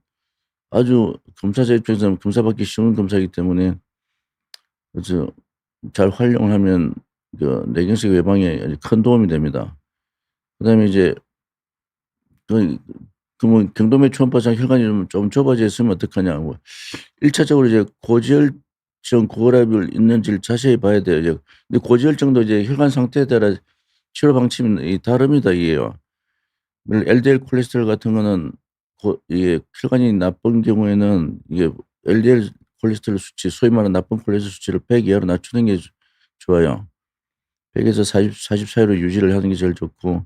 아주 검사자 입장에서는 검사 받기 쉬운 검사이기 때문에 그래서 잘 활용을 하면 뇌경색 예방에 아주 큰 도움이 됩니다. 그다음에 이제 그러면 경동맥 초음파상 혈관이 좀 좁아져 있으면 어떡하냐. 1차적으로 이제 고지혈증 고혈압이 있는지를 자세히 봐야 돼요. 근데 고지혈증도 이제 혈관 상태에 따라 치료 방침이 다릅니다 이게요. LDL 콜레스테롤 같은 거는 이게 혈관이 나쁜 경우에는 이게 LDL 콜레스테롤 수치 소위 말하는 나쁜 콜레스테롤 수치를 100 이하로 낮추는 게 좋아요. 100에서 40 사이로 유지를 하는 게 제일 좋고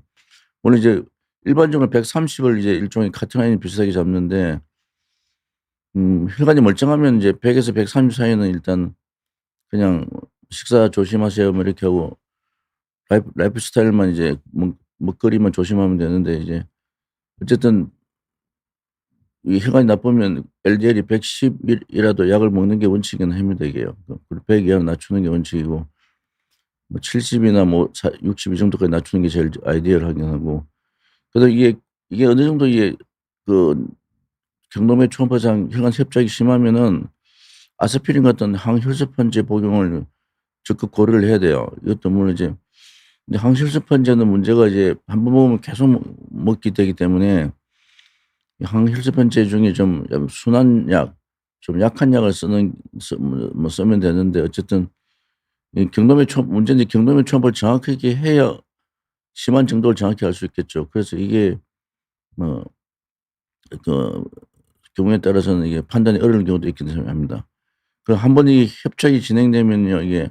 물론 이제 일반적으로 130을 이제 일종의 카트라인 비슷하게 잡는데 혈관이 멀쩡하면 이제 100에서 130 사이는 일단 그냥 "식사 조심하세요." 뭐 이렇게 하고 라이프 스타일만 이제 먹거리만 조심하면 되는데 이제 어쨌든 이 혈관이 나쁘면 LDL이 110 이라도 약을 먹는 게 원칙이긴 합니다 이게요. 100 이하로 낮추는 게 원칙이고 뭐 70 이나 뭐 60 이 정도까지 낮추는 게 제일 아이디얼하긴 하고 그래도 이게 어느 정도 이게 그 경동맥 초음파상 혈관 협착이 심하면은 아스피린 같은 항혈소판제 복용을 적극 고려를 해야 돼요. 이것도 물론 이제 근데 항혈소판제는 문제가 이제 한 번 먹으면 계속 먹게 되기 때문에 이 항혈소판제 중에 좀 순한 약 좀 약한 약을 쓰면 되는데 어쨌든 이 경동맥 문제는 경동맥 초음파를 정확하게 해야 심한 정도를 정확히 알 수 있겠죠. 그래서 이게 뭐 그 경우에 따라서는 이게 판단이 어려운 경우도 있긴 합니다. 그 한 번 이 협착이 진행되면요 이게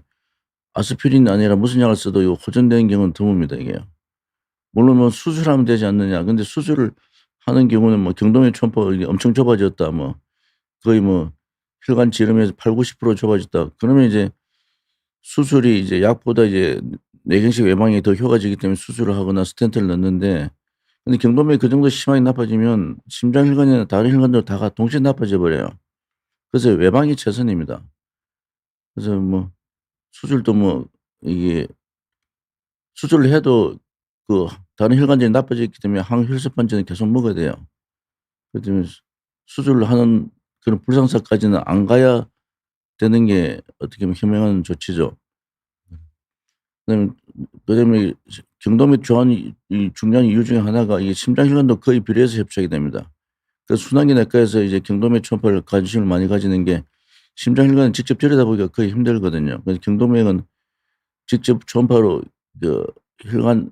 아스피린이 아니라 무슨 약을 써도 이거 호전되는 경우는 드뭅니다 이게요. 물론 뭐 수술하면 되지 않느냐. 근데 수술을 하는 경우는 뭐 경동맥 초음파가 이게 엄청 좁아졌다 뭐 거의 뭐 혈관 지름에서 80-90% 좁아졌다. 그러면 이제 수술이 이제 약보다 이제 뇌경색 외방이 더 효과적이기 때문에 수술을 하거나 스텐트를 넣는데 근데 경동맥이 그 정도 심하게 나빠지면 심장 혈관이나 다른 혈관들 다가 동시에 나빠져 버려요. 그래서 외방이 최선입니다. 그래서 뭐 수술도 뭐 이게 수술을 해도 그 다른 혈관들이 나빠져 있기 때문에 항혈소판제는 계속 먹어야 돼요. 그렇기 때문에 수술을 하는 그런 불상사까지는 안 가야 되는 게 어떻게 보면 현명한 조치죠. 그다음에 경동맥 교환이 이 중요한 이유 중에 하나가 이게 심장 혈관도 거의 비례해서 협착이 됩니다. 그래서 순환기내과에서 이제 경동맥 초음파를 관심을 많이 가지는 게 심장 혈관을 직접 들여다보기가 거의 힘들거든요. 그래서 경동맥은 직접 초음파로 그 혈관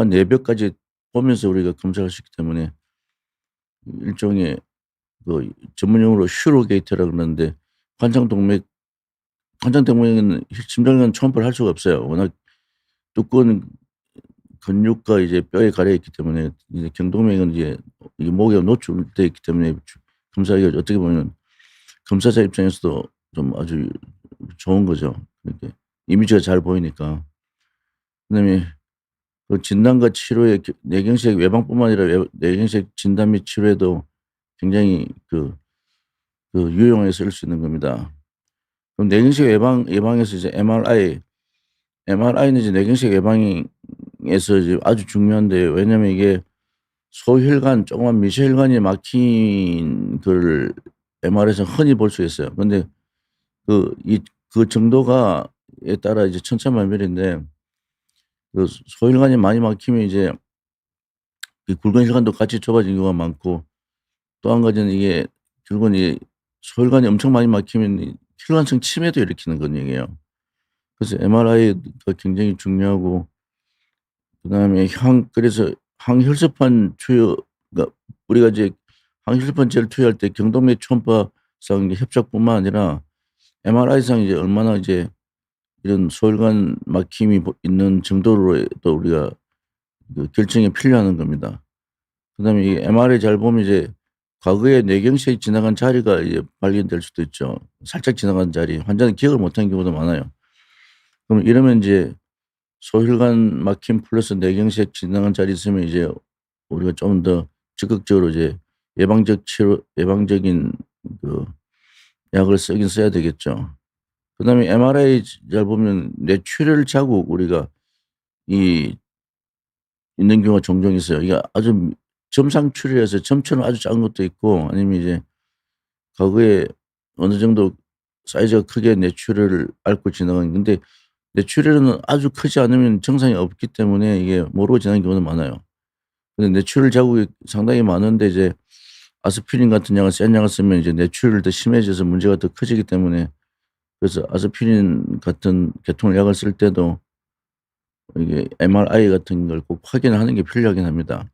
내벽까지 보면서 우리가 검사할 수 있기 때문에 일종의 그 전문용어로 슈로게이트라 그러는데 환장동맥은 심장관 초음파를 할 수가 없어요. 워낙 두꺼운 근육과 이제 뼈에 가려 있기 때문에 이제 경동맥은 이제 이 목에 노출되어 있기 때문에 검사하기가 어떻게 보면 검사자 입장에서도 좀 아주 좋은 거죠. 이렇게 이미지가 잘 보이니까. 그다음에 그 진단과 치료에 뇌경색 예방뿐만 아니라 뇌경색 진단 및 치료에도 굉장히 유용하게 쓸 수 있는 겁니다. 그럼 뇌경색 예방에서 이제 MRI는 이제 뇌경색 예방에서 이제 아주 중요한데 왜냐면 이게 소혈관 조그만 미세혈관이 막힌 걸 MRI에서 흔히 볼 수 있어요. 근데 그 정도가에 따라 이제 천차만별인데 소혈관이 많이 막히면 이제 이 굵은 혈관도 같이 좁아지는 경우가 많고 또 한 가지는 이게 결국은 이 소혈관이 엄청 많이 막히면 이 혈관성 치매도 일으키는 그런 얘기예요. 그래서 MRI가 굉장히 중요하고 그다음에 그래서 항혈소판 투여 그러니까 우리가 이제 항혈소판제를 투여할 때 경동맥 초음파상 협착뿐만 아니라 MRI상 이제 얼마나 이제 이런 소혈관 막힘이 있는 정도로 또 우리가 결정이 필요한 겁니다. 그다음에 이 MRI 잘 보면 이제 과거에 뇌경색이 지나간 자리가 이제 발견될 수도 있죠. 살짝 지나간 자리. 환자는 기억을 못하는 경우도 많아요. 그럼 이러면 인제 소혈관 막힘 플러스 뇌경색 지나간 자리 있으면 이제 우리가 좀 더 적극적으로 이제 예방적인 그 약을 쓰긴 써야 되겠죠. 그다음에 MRI 잘 보면 뇌출혈 자국 우리가 이 있는 경우가 종종 있어요. 이게 아주 점상 출혈해서 점처럼 아주 작은 것도 있고 아니면 이제 과거에 어느 정도 사이즈가 크게 뇌출혈을 앓고 지나간 근데 뇌출혈은 아주 크지 않으면 증상이 없기 때문에 이게 모르고 지나는 경우도 많아요. 근데 뇌출혈 자국이 상당히 많은데 이제 아스피린 같은 약을 센 약을 쓰면 이제 뇌출혈이 더 심해져서 문제가 더 커지기 때문에 그래서 아스피린 같은 계통의 약을 쓸 때도 이게 MRI 같은 걸 꼭 확인을 하는 게 필요하긴 합니다.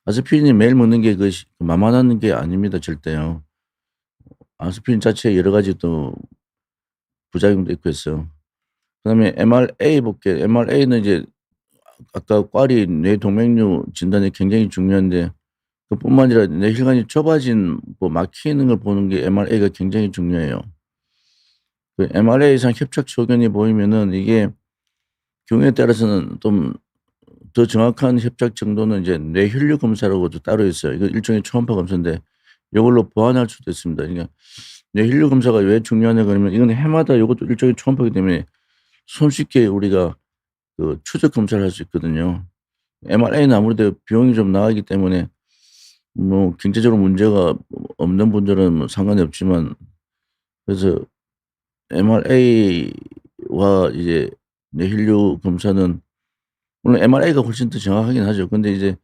아스피린이 매일 먹는 게 만만한 게 아닙니다 절대요. 아스피린 자체에 여러 가지 또 부작용도 있고 해서. 그다음에 MRA 볼게요. MRA는 이제 아까 꽈리 뇌동맥류 진단이 굉장히 중요한데 그뿐만 아니라 뇌혈관이 좁아진 뭐 막히는 걸 보는 게 MRA가 굉장히 중요해요. 그 MRA상 협착 소견이 보이면은 이게 경우에 따라서는 좀 더 정확한 협착 정도는 이제 뇌혈류 검사라고도 따로 있어요. 이거 일종의 초음파 검사인데 요걸로 보완할 수도 있습니다. 그러니까 뇌혈류 검사가 왜 중요하냐 그러면 이건 해마다 요것도 일종의 초음파이기 때문에 손쉽게 우리가 그 추적 검사를 할 수 있거든요. MRA는 아무래도 비용이 좀 나가기 때문에 뭐 경제적으로 문제가 없는 분들은 뭐 상관이 없지만 그래서 MRA와 이제 뇌혈류 검사는 물론 MRA가 훨씬 더 정확하긴 하죠. 근데 이제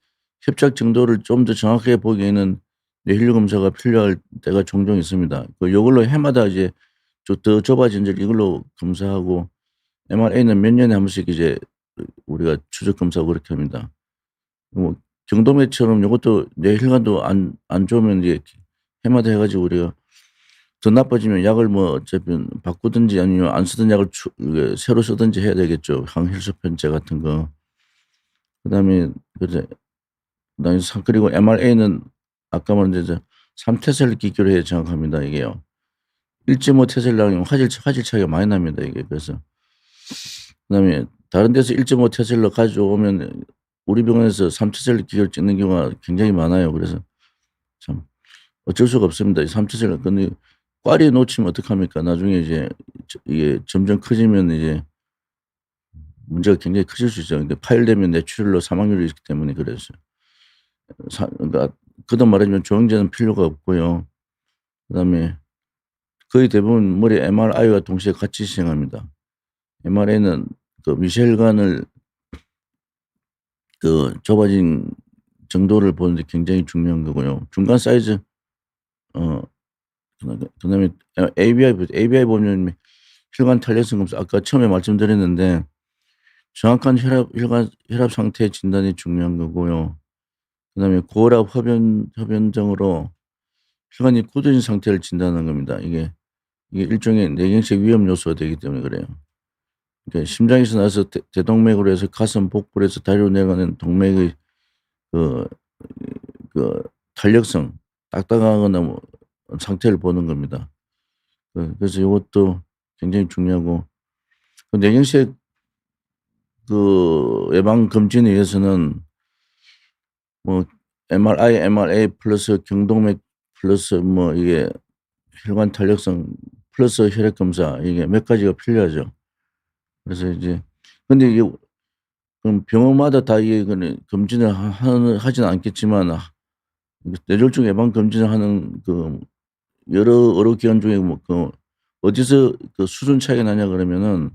협착 정도를 좀 더 정확하게 보기에는 뇌혈류 검사가 필요할 때가 종종 있습니다. 요걸로 해마다 이제 더 좁아진지를 이걸로 검사하고 MRA는 몇 년에 한 번씩 이제 우리가 추적 검사하고 그렇게 합니다. 뭐 경동맥처럼 요것도 뇌혈관도 안 좋으면 이제 해마다 해 가지고 우리가 더 나빠지면 약을 뭐 어차피 바꾸든지 아니면 안 쓰던 약을 이게 새로 쓰든지 해야 되겠죠. 항힐수편제 같은 거. 그다음에 그제 그다음에 그리고 MRA는 아까 말한 이제 3 테슬라 기교로 해야 정확합니다 이게요. 1.5 테슬라면 화질 차이가 많이 납니다 이게. 그래서 그다음에 다른 데서 1.5 테슬라 가져오면 우리 병원에서 3 테슬라 기교를 찍는 경우가 굉장히 많아요. 그래서 참 어쩔 수가 없습니다. 이 3 테슬라 근데 꽈리에 놓치면 어떡합니까? 나중에 이제 이게 점점 커지면 이제 문제가 굉장히 커질 수 있어요. 근데 파열되면 뇌출혈로 사망률이 있기 때문에 그래서 그러니까 거듭 말하자면 조영제는 필요가 없고요. 그다음에 거의 대부분 머리 MRI와 동시에 같이 시행합니다. MRA는 그 미세혈관을 그 좁아진 정도를 보는 데 굉장히 중요한 거고요. 중간 사이즈 어 그다음에 ABI 보면 혈관 탄력성 검사 아까 처음에 말씀드렸는데 정확한 혈압 상태 진단이 중요한 거고요. 그다음에 고혈압, 흡연증으로 혈관이 굳어진 상태를 진단하는 겁니다. 이게 일종의 뇌경색 위험 요소가 되기 때문에 그래요. 그러니까 심장에서 나서 대동맥으로 해서 가슴 복부로 해서 다리로 내려가는 동맥의 그 그 탄력성, 딱딱하거나 뭐 상태를 보는 겁니다. 그래서 요것도 굉장히 중요하고 뇌경색 예방 검진에 의해서는 뭐 MRA 플러스 경동맥 플러스 뭐 이게 혈관 탄력성 플러스 혈액 검사 이게 몇 가지가 필요하죠. 그래서 이제 근데 이게 그럼 병원마다 다 이게 검진을 하지는 않겠지만 뇌졸중 예방 검진을 하는 여러 기관 중에 뭐 어디서 수준 차이가 나냐 그러면은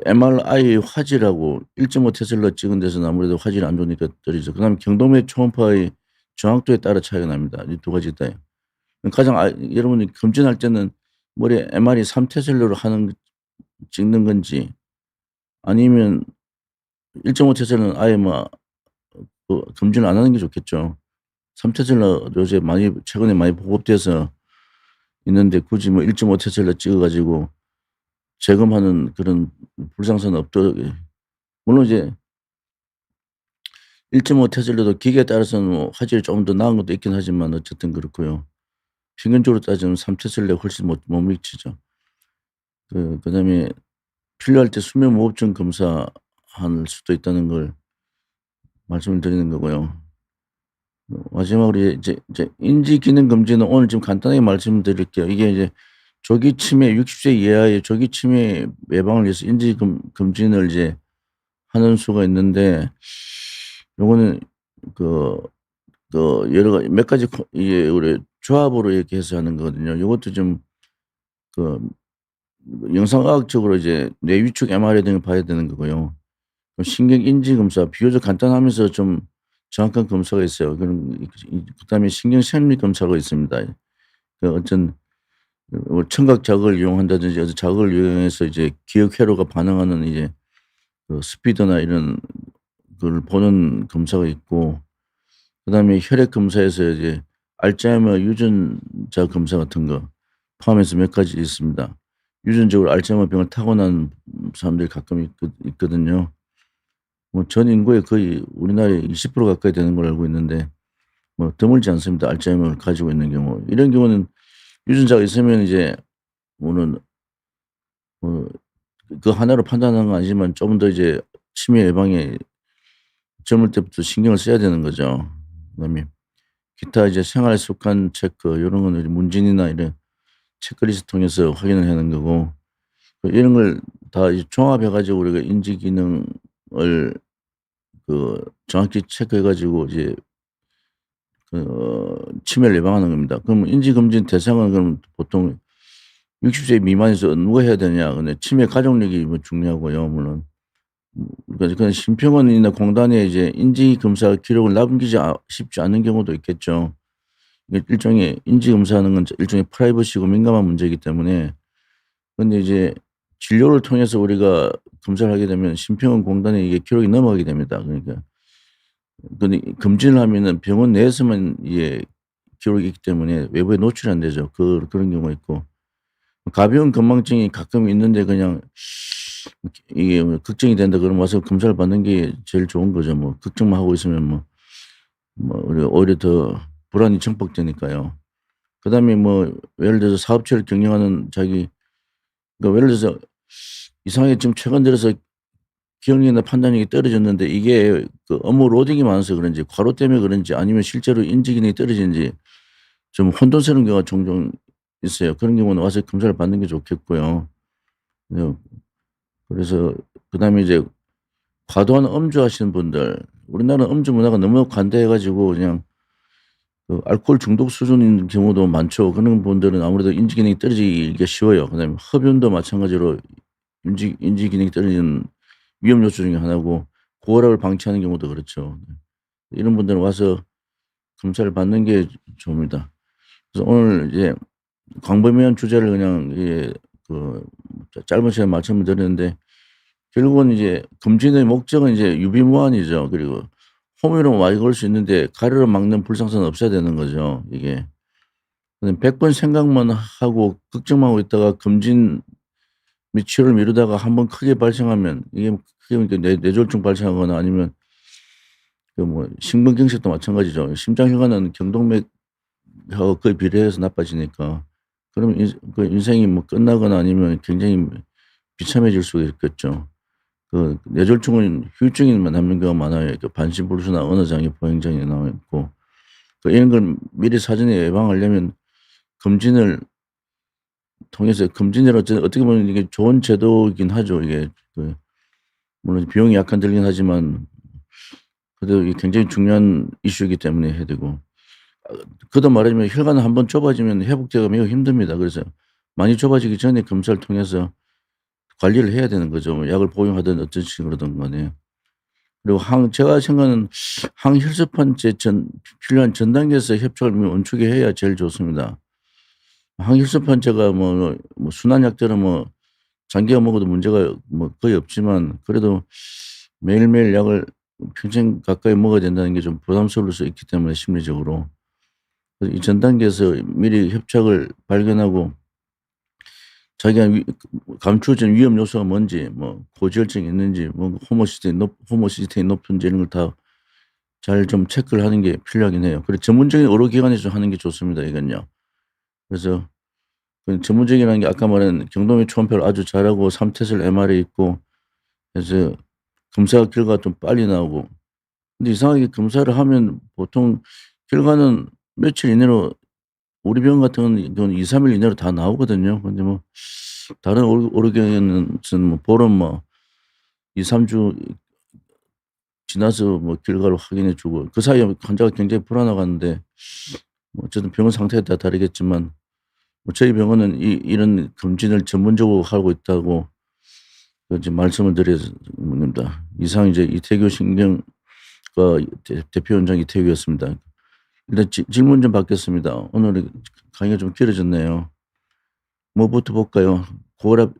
MRI 화질하고 1.5 테슬라 찍은 데서는 아무래도 화질이 안 좋으니까 떨어지죠. 그다음에 경동맥 초음파의 정확도에 따라 차이가 납니다. 이 두 가지 다요. 가장 여러분이 검진할 때는 머리에 MRI 3 테슬라로 찍는 건지 아니면 1.5 테슬라는 아예 검진을 안 하는 게 좋겠죠. 3 테슬라 요새 최근에 많이 보급돼서 있는데 굳이 1.5 테슬라 찍어 가지고 재검하는 그런 불상사는 물론 이제 1.5 테슬라도 기계에 따라서는 화질이 조금 더 나은 것도 있긴 하지만 어쨌든 그렇고요. 평균적으로 따지면 3 테슬라가 훨씬 못 미치죠. 그다음에 필요할 때 수면무호흡증 검사할 수도 있다는 걸 말씀을 드리는 거고요. 마지막으로 이제 인지 기능 검진은 오늘 좀 간단하게 말씀드릴게요. 이게 이제 조기 치매 60세 이하의 조기 치매 예방을 위해서 인지 검진을 이제 하는 수가 있는데 요거는 그 여러 가지 몇 가지 이게 우리 조합으로 이렇게 해서 하는 거거든요. 요것도 좀 그 영상과학적으로 이제 뇌 위축 MRI 등을 봐야 되는 거고요. 신경 인지 검사 비교적 간단하면서 좀 정확한 검사가 있어요. 그다음에 신경 생리 검사가 있습니다. 어떤 청각 자극을 이용한다든지 어떤 자극을 이용해서 이제 기억 회로가 반응하는 이제 그 스피드나 이런 걸 보는 검사가 있고, 그다음에 혈액 검사에서 이제 알츠하이머 유전자 검사 같은 거 포함해서 몇 가지 있습니다. 유전적으로 알츠하이머 병을 타고난 사람들이 가끔 있거든요. 뭐 전 인구의 거의 우리나라의 20% 가까이 되는 걸로 알고 있는데 뭐 드물지 않습니다, 알츠하이머를 가지고 있는 경우. 이런 경우는 유전자가 있으면 이제 뭐는 뭐 그 하나로 판단하는 건 아니지만 좀 더 이제 치매 예방에 젊을 때부터 신경을 써야 되는 거죠. 그다음에 기타 이제 생활 습관 체크 요런 거는 이제 문진이나 이런 체크리스트 통해서 확인을 하는 거고, 이런 걸 다 이제 종합해 가지고 우리가 인지 기능을 정확히 체크해 가지고 이제 치매를 예방하는 겁니다. 그럼 인지 검진 대상은 그럼 보통 60세 미만에서 누가 해야 되냐. 근데 치매 가족력이 뭐 중요하고요, 물론. 그러니까 그냥 심평원이나 공단에 이제 인지 검사 기록을 남기지 싶지 않은 경우도 있겠죠. 이게 일종의 인지 검사하는 건 일종의 프라이버시고 민감한 문제이기 때문에. 근데 이제 진료를 통해서 우리가 검사를 하게 되면 심평원 공단에 이게 기록이 넘어가게 됩니다. 그러니까 근데 검진을 하면은 병원 내에서만 이게 기록이 있기 때문에 외부에 노출이 안 되죠. 그런 경우가 있고. 가벼운 건망증이 가끔 있는데 그냥 이게 뭐 걱정이 된다 그러면 와서 검사를 받는 게 제일 좋은 거죠. 뭐 걱정만 하고 있으면 우리가 오히려 더 불안이 증폭되니까요. 그다음에 뭐 예를 들어서 사업체를 경영하는 그러니까 예를 들어서 이상하게 지금 최근 들어서 기억력이나 판단력이 떨어졌는데 이게 그 업무 로딩이 많아서 그런지 과로 때문에 그런지 아니면 실제로 인지 기능이 떨어진지 좀 혼돈스러운 경우가 종종 있어요. 그런 경우는 와서 검사를 받는 게 좋겠고요. 네. 그래서 그다음에 이제 과도한 음주하시는 분들, 우리나라는 음주 문화가 너무 관대해 가지고 그냥 알코올 중독 수준인 경우도 많죠. 그런 분들은 아무래도 인지 기능이 떨어지기가 쉬워요. 그다음에 흡연도 마찬가지로 인지 기능이 떨어지는 위험 요소 중에 하나고, 고혈압을 방치하는 경우도 그렇죠. 네. 이런 분들은 와서 검사를 받는 게 좋습니다. 그래서 오늘 이제 광범위한 주제를 그냥 그 짧은 시간에 말씀을 드렸는데, 결국은 이제 검진의 목적은 이제 유비무환이죠. 그리고 호미로 많이 걸 수 있는데 가래로 막는 불상사는 없어야 되는 거죠, 이게. 근데 100번 생각만 하고 걱정만 하고 있다가 검진 및 치료를 미루다가 한번 크게 발생하면 이게 크게 이제 뇌졸중 발생하거나 아니면 심근경색도 마찬가지죠. 심장혈관은 경동맥하고 거의 비례해서 나빠지니까. 그러면 인생이 끝나거나 아니면 굉장히 비참해질 수가 있겠죠. 뇌졸중은 후유증이 남는 경우가 많아요. 반신불수나 언어장애, 보행장애 나와 있고. 이런 걸 미리 사전에 예방하려면 검진을 통해서, 검진이라 어떻게 보면 이게 좋은 제도이긴 하죠. 이게 물론 비용이 약간 들긴 하지만 그래도 이게 굉장히 중요한 이슈이기 때문에 해야 되고. 거듭 말하자면 혈관은 한번 좁아지면 회복되기가 매우 힘듭니다. 그래서 많이 좁아지기 전에 검사를 통해서 관리를 해야 되는 거죠. 뭐 약을 복용하든 어떤 식으로든 간에. 그리고 제가 생각하는 항혈소판제 필요한 전 단계에서 협착을 원초기에 해야 제일 좋습니다. 항혈소판제가 순한 약들은 장기간 먹어도 문제가 거의 없지만, 그래도 매일매일 약을 평생 가까이 먹어야 된다는 게 좀 부담스러울 수 있기 때문에 심리적으로. 그래서 이 전 단계에서 미리 협착을 발견하고 자기가 감추어진 위험 요소가 뭔지, 고지혈증이 있는지, 호모시스테인이 높은지 이런 걸 다 잘 좀 체크를 하는 게 필요하긴 해요. 그리고 전문적인 의료기관에서 하는 게 좋습니다, 이건요. 그래서 전문적이라는 게 아까 말한 경동맥 초음파를 아주 잘하고 삼태슬 MRI 있고 해서 검사 결과가 좀 빨리 나오고. 근데 이상하게 검사를 하면 보통 결과는 며칠 이내로, 우리 병원 같은 경우는 2-3일 이내로 다 나오거든요. 근데 다른 의료기관은 보름 2-3주 지나서 결과를 확인해 주고, 그 사이에 환자가 굉장히 불안해하는데 어쨌든 병원 상태에 따라 다르겠지만 저희 병원은 이런 검진을 전문적으로 하고 있다고 지금 말씀을 드립니다. 이상 이제 이태규 신경과 대표원장 이태규였습니다. 일단 질문 좀 받겠습니다. 오늘 강의가 좀 길어졌네요. 뭐부터 볼까요? 고혈압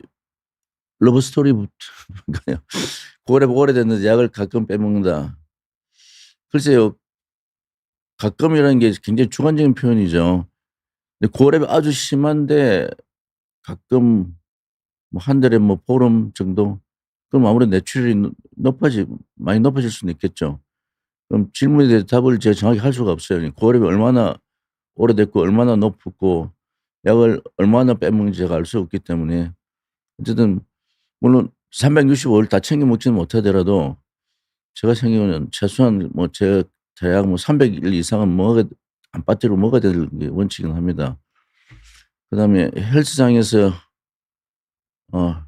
러브 스토리부터 그러니까요. 오래됐는데 약을 가끔 빼먹는다. 글쎄요. 가끔이라는 게 굉장히 주관적인 표현이죠. 근데 고렙이 아주 심한데 가끔 뭐 한 달에 뭐 보름 정도? 그럼 아무래도 뇌출혈이 많이 높아질 수는 있겠죠. 그럼 질문에 대해서 답을 제가 정확히 할 수가 없어요. 고렙이 얼마나 오래됐고 얼마나 높고 약을 얼마나 빼먹는지 제가 알 수 없기 때문에. 어쨌든 물론 365일 다 챙겨 먹지는 못하더라도 제가 생각에는 최소한 뭐 제 대략 뭐 300일 이상은 안 빠뜨리고 먹어야 되는 게 원칙이긴 합니다. 그다음에 헬스장에서 어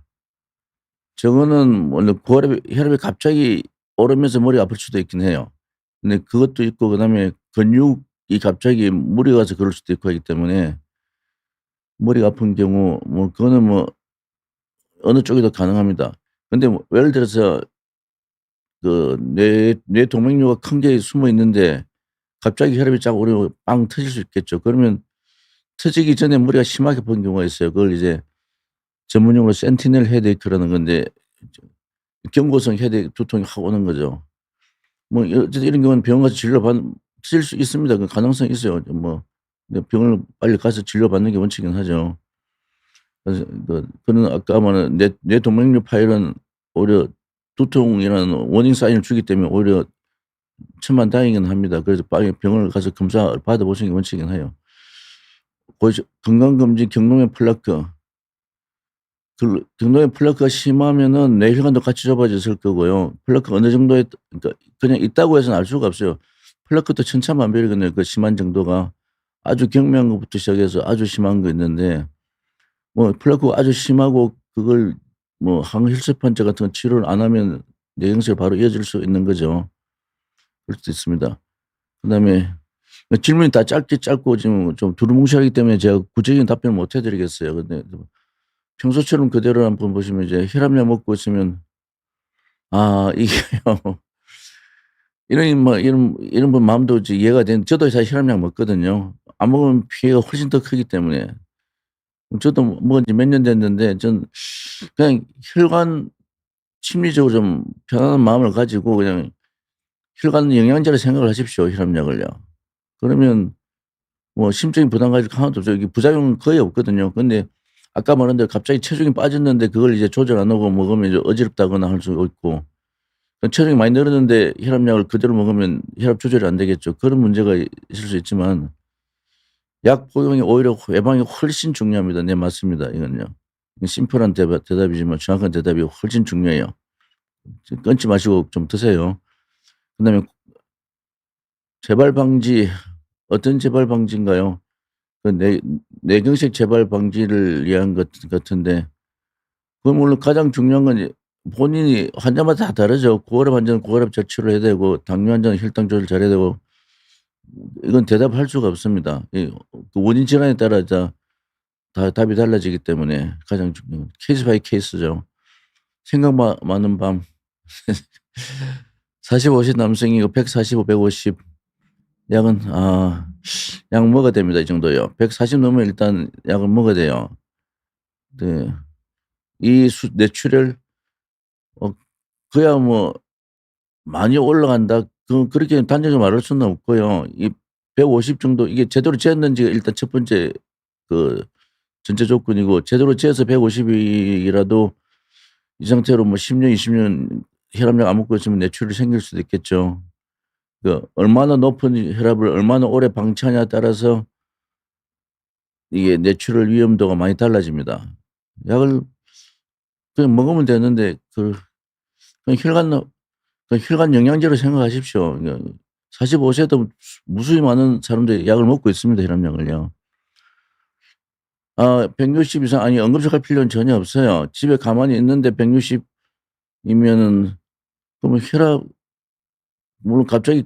저거는 원래 혈압이 갑자기 오르면서 머리가 아플 수도 있긴 해요. 근데 그것도 있고 그다음에 근육이 갑자기 무리가 가서 그럴 수도 있고 하기 때문에 머리가 아픈 경우 뭐 그거는 뭐 어느 쪽에도 가능합니다. 근데 뭐 예를 들어서 그 뇌 동맥류가 큰 게 숨어 있는데 갑자기 혈압이 쫙 오르면 빵 터질 수 있겠죠. 그러면 터지기 전에 머리가 심하게 아픈 경우가 있어요. 그걸 이제 전문용어로 센티넬 헤데이크라는 건데 경고성 헤데이크 두통이 확 오는 거죠. 뭐 어쨌든 이런 경우는 병원 가서 터질 수 있습니다. 그 가능성이 있어요. 뭐 근데 병원을 빨리 가서 진료받는 게 원칙이긴 하죠. 그래서 그는 아까 말한 뇌동맥류 파열은 오히려 두통이라는 워닝 사인을 주기 때문에 오히려 천만다행이긴 합니다. 그래서 빨리 병원을 가서 검사 받아 보시는 게 원칙이긴 해요. 건강검진 경동의 플라크. 경동의 플라크가 심하면은 뇌혈관도 같이 좁아졌을 거고요. 플라크가 어느 정도의 그러니까 그냥 있다고 해서는 알 수가 없어요. 플라크도 천차만별이거든요. 그 심한 정도가. 아주 경미한 것부터 시작해서 아주 심한 거 있는데 뭐 플라크가 아주 심하고 그걸 뭐 항혈소판제 같은 거 치료를 안 하면 뇌경색이 바로 이어질 수 있는 거죠. 그럴 수도 있습니다. 그다음에 질문이 다 짧고 지금 좀 두루뭉실하기 때문에 제가 구체적인 답변을 못 해 드리겠어요. 근데 평소처럼 그대로 한번 보시면 이제 혈압약 먹고 있으면 이게요. 이런 분 마음도 이제 이해가 되는 저도 사실 혈압약 먹거든요. 안 먹으면 피해가 훨씬 더 크기 때문에. 저도 먹은 지 몇 년 됐는데 전 그냥 혈관 심리적으로 좀 편안한 마음을 가지고 그냥 혈관 영양제로 생각을 하십시오, 혈압약을요. 그러면 뭐 심적인 부담 가질 거 하나도 없어요. 이게 부작용은 거의 없거든요. 근데 아까 말한 대로 갑자기 체중이 빠졌는데 그걸 이제 조절 안 하고 먹으면 이제 어지럽다거나 할 수 있고 체중이 많이 늘었는데 혈압약을 그대로 먹으면 혈압 조절이 안 되겠죠. 그런 문제가 있을 수 있지만 약 복용이 오히려 예방이 훨씬 중요합니다. 네 맞습니다. 이건요. 심플한 대답이지만 정확한 대답이 훨씬 중요해요. 끊지 마시고 좀 드세요. 그다음에 재발 방지 어떤 재발 방지인가요? 그 뇌경색 재발 방지를 위한 것 같은데 그건 물론 가장 중요한 건 이제 본인이 환자마다 다 다르죠. 고혈압 환자는 고혈압 잘 치료해야 되고 당뇨 환자는 혈당 조절 잘해야 되고 이건 대답할 수가 없습니다. 그 원인 질환에 따라 다 답이 달라지기 때문에 가장 중요한 건 케이스 바이 케이스죠. 생각 많은 밤 45세 남성이고 145, 150 약은 약 먹어야 됩니다. 이 정도요. 140 넘으면 일단 약을 먹어야 돼요. 네. 뇌출혈 어 그야 뭐 많이 올라간다. 그렇게 단정적으로 말할 수는 없고요. 이 150 정도 이게 제대로 재었는지가 일단 첫 번째 그 전제 조건이고 제대로 재어서 150 이라도 이 상태로 뭐 10 년, 20년 혈압약 안 먹고 있으면 뇌출혈이 생길 수도 있겠죠. 얼마나 높은 혈압을 얼마나 오래 방치하냐에 따라서 이게 뇌출혈 위험도가 많이 달라집니다. 약을 그냥 먹으면 되는데 그냥 혈관 영양제로 생각하십시오. 45 세도 무수히 많은 사람들이 약을 먹고 있습니다, 혈압약을요. 160 이상 아니 응급실 갈 필요는 전혀 없어요. 집에 가만히 있는데 160 이면은 그러면 혈압 물론 갑자기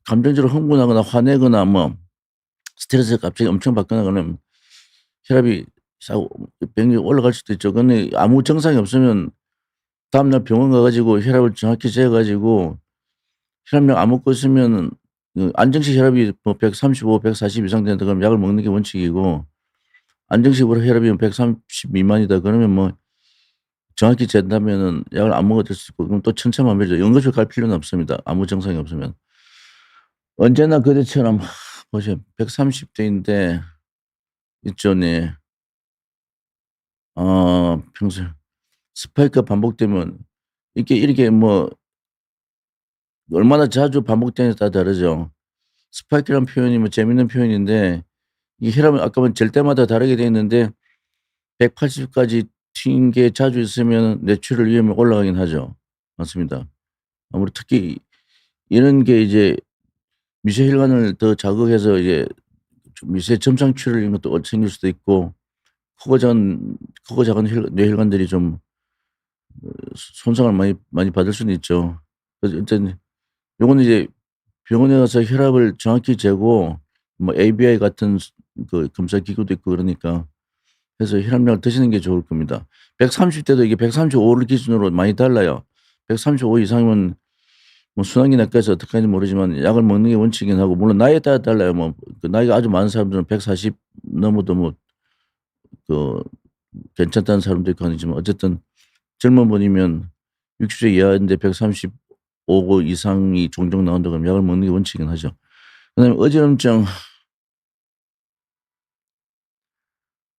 감정적으로 흥분하거나 화내거나 뭐 스트레스가 갑자기 엄청 받거나 그러면 혈압이 싹 160 올라갈 수도 있죠. 근데 아무 증상이 없으면 다음날 병원 가 가지고 혈압을 정확히 재어 가지고 혈압약 안 먹고 있으면은 안정식 혈압이 뭐 135, 140 이상 된다 그러면 약을 먹는 게 원칙이고 안정식으로 혈압이 130 미만이다 그러면 뭐 정확히 잰다면은 약을 안 먹어도 될 수 있고, 그럼 또 천차만별이죠. 응급실 갈 필요는 없습니다, 아무 증상이 없으면. 언제나 그때처럼 보세요. 130 대인데 있잖니 평소에 스파이크가 반복되면 이게 이렇게 뭐 얼마나 자주 반복되느냐에 따라 다르죠. 스파이크라는 표현이 뭐 재밌는 표현인데, 이 혈압은 아까 본 잴 때마다 다르게 돼 있는데 180 까지 튄 게 자주 있으면 뇌출혈 위험이 올라가긴 하죠. 맞습니다. 아무래도 특히 이런 게 이제 미세 혈관을 더 자극해서 이제 좀 미세 점상출혈 이런 것도 생길 수도 있고, 크고 작은 뇌혈관들이 좀 손상을 많이 받을 수는 있죠. 그래서 일단 요거는 이제 병원에 가서 혈압을 정확히 재고 뭐 ABI 같은 그 검사 기구도 있고 그러니까 해서 혈압약을 드시는 게 좋을 겁니다. 130 대도 이게 135를 기준으로 많이 달라요. 135 이상이면 뭐 순환기내과에서 어떻게 하는지 모르지만 약을 먹는 게 원칙이긴 하고, 물론 나이에 따라 달라요. 뭐 그 나이가 아주 많은 사람들은 140 넘어도 뭐 그 괜찮다는 사람도 있고 하지만, 어쨌든 젊은 분이면 60세 이하인데 135 이상이 종종 나온다 그러면 약을 먹는 게 원칙이긴 하죠. 그다음에 어지럼증.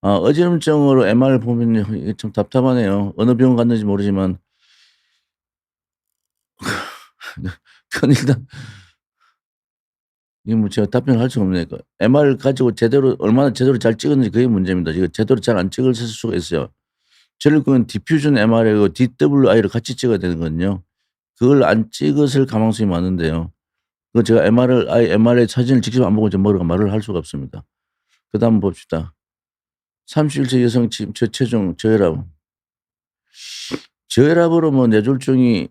어지럼증으로 MR을 보면요, 이게 좀 답답하네요. 어느 병원 갔는지 모르지만 그건 일단 이게 뭐 제가 답변을 할 수가 없네요. 그 MR을 가지고 얼마나 제대로 잘 찍었는지 그게 문제입니다. 이거 제대로 잘 안 찍을 수가 있어요. 저는 그건 디퓨전 MR하고 DWI를 같이 찍어야 되거든요. 그걸 안 찍었을 가능성이 많은데요. 그거 제가 MR의 사진을 직접 안 보고 저 뭐라고 말을 할 수가 없습니다. 그다음 봅시다. 31세 여성 지금 저체중 저혈압. 저혈압으로 뭐 뇌졸중이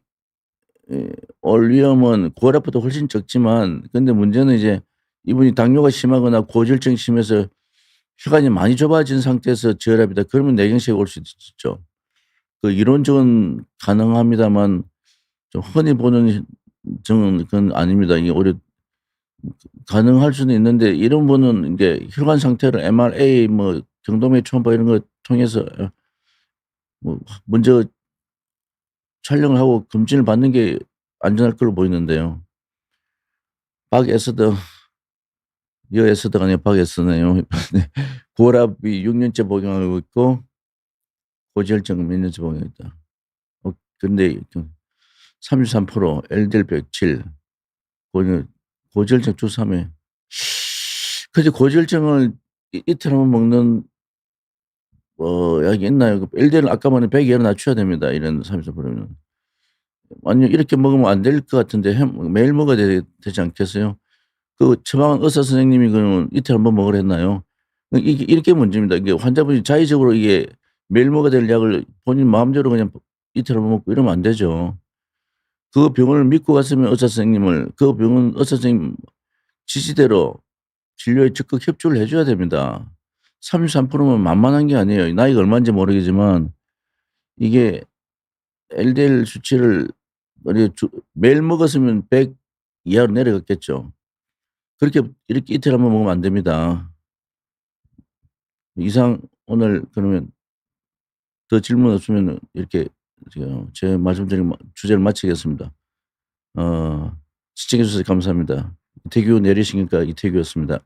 올 위험은 고혈압보다 훨씬 적지만, 근데 문제는 이제 이분이 당뇨가 심하거나 고지혈증이 심해서 혈관이 많이 좁아진 상태에서 저혈압이다 그러면 뇌경색이 올 수도 있죠. 그 이론적은 가능합니다만 좀 흔히 보는 증은 그건 아닙니다. 이게 오히려 가능할 수는 있는데, 이런 분은 이게 혈관 상태를 MRA 뭐 경동맥 초음파 이런 거 통해서 뭐 먼저 촬영을 하고 검진을 받는 게 안전할 걸로 보이는데요. 박에스더, 여에스더가 아니라 박에스더네요. 네. 고혈압이 6년째 복용하고 있고 고지혈증은 몇 년째 복용하고 있다. 근데 33% LDL 107 고지혈증 주 3회. 그래서 고지혈증을 이틀 한번 먹는 약이 있나요? LDL은 아까 말한 100 이하로 낮춰야 됩니다, 이런 33%면. 아니요, 이렇게 먹으면 안 될 것 같은데 매일 먹어야 되지 않겠어요? 그 처방한 의사 선생님이 그러면 이틀 한번 먹으라 했나요? 이게 이렇게 문제입니다. 이게 환자분이 자의적으로 이게 매일 먹어야 될 약을 본인 마음대로 그냥 이틀 한번 먹고 이러면 안 되죠. 그 병원을 믿고 갔으면 의사 선생님을, 그 병원 의사 선생님 지시대로 진료에 적극 협조를 해 줘야 됩니다. 33%면 만만한 게 아니에요. 나이가 얼마인지 모르겠지만 이게 LDL 수치를 매일 먹었으면 100 이하로 내려갔겠죠. 그렇게 이렇게 이틀 한번 먹으면 안 됩니다. 이상 오늘 그러면 더 질문 없으면은 이렇게 제 말씀드린 주제를 마치겠습니다. 시청해 주셔서 감사합니다. 이태규 내리시니까 이태규였습니다.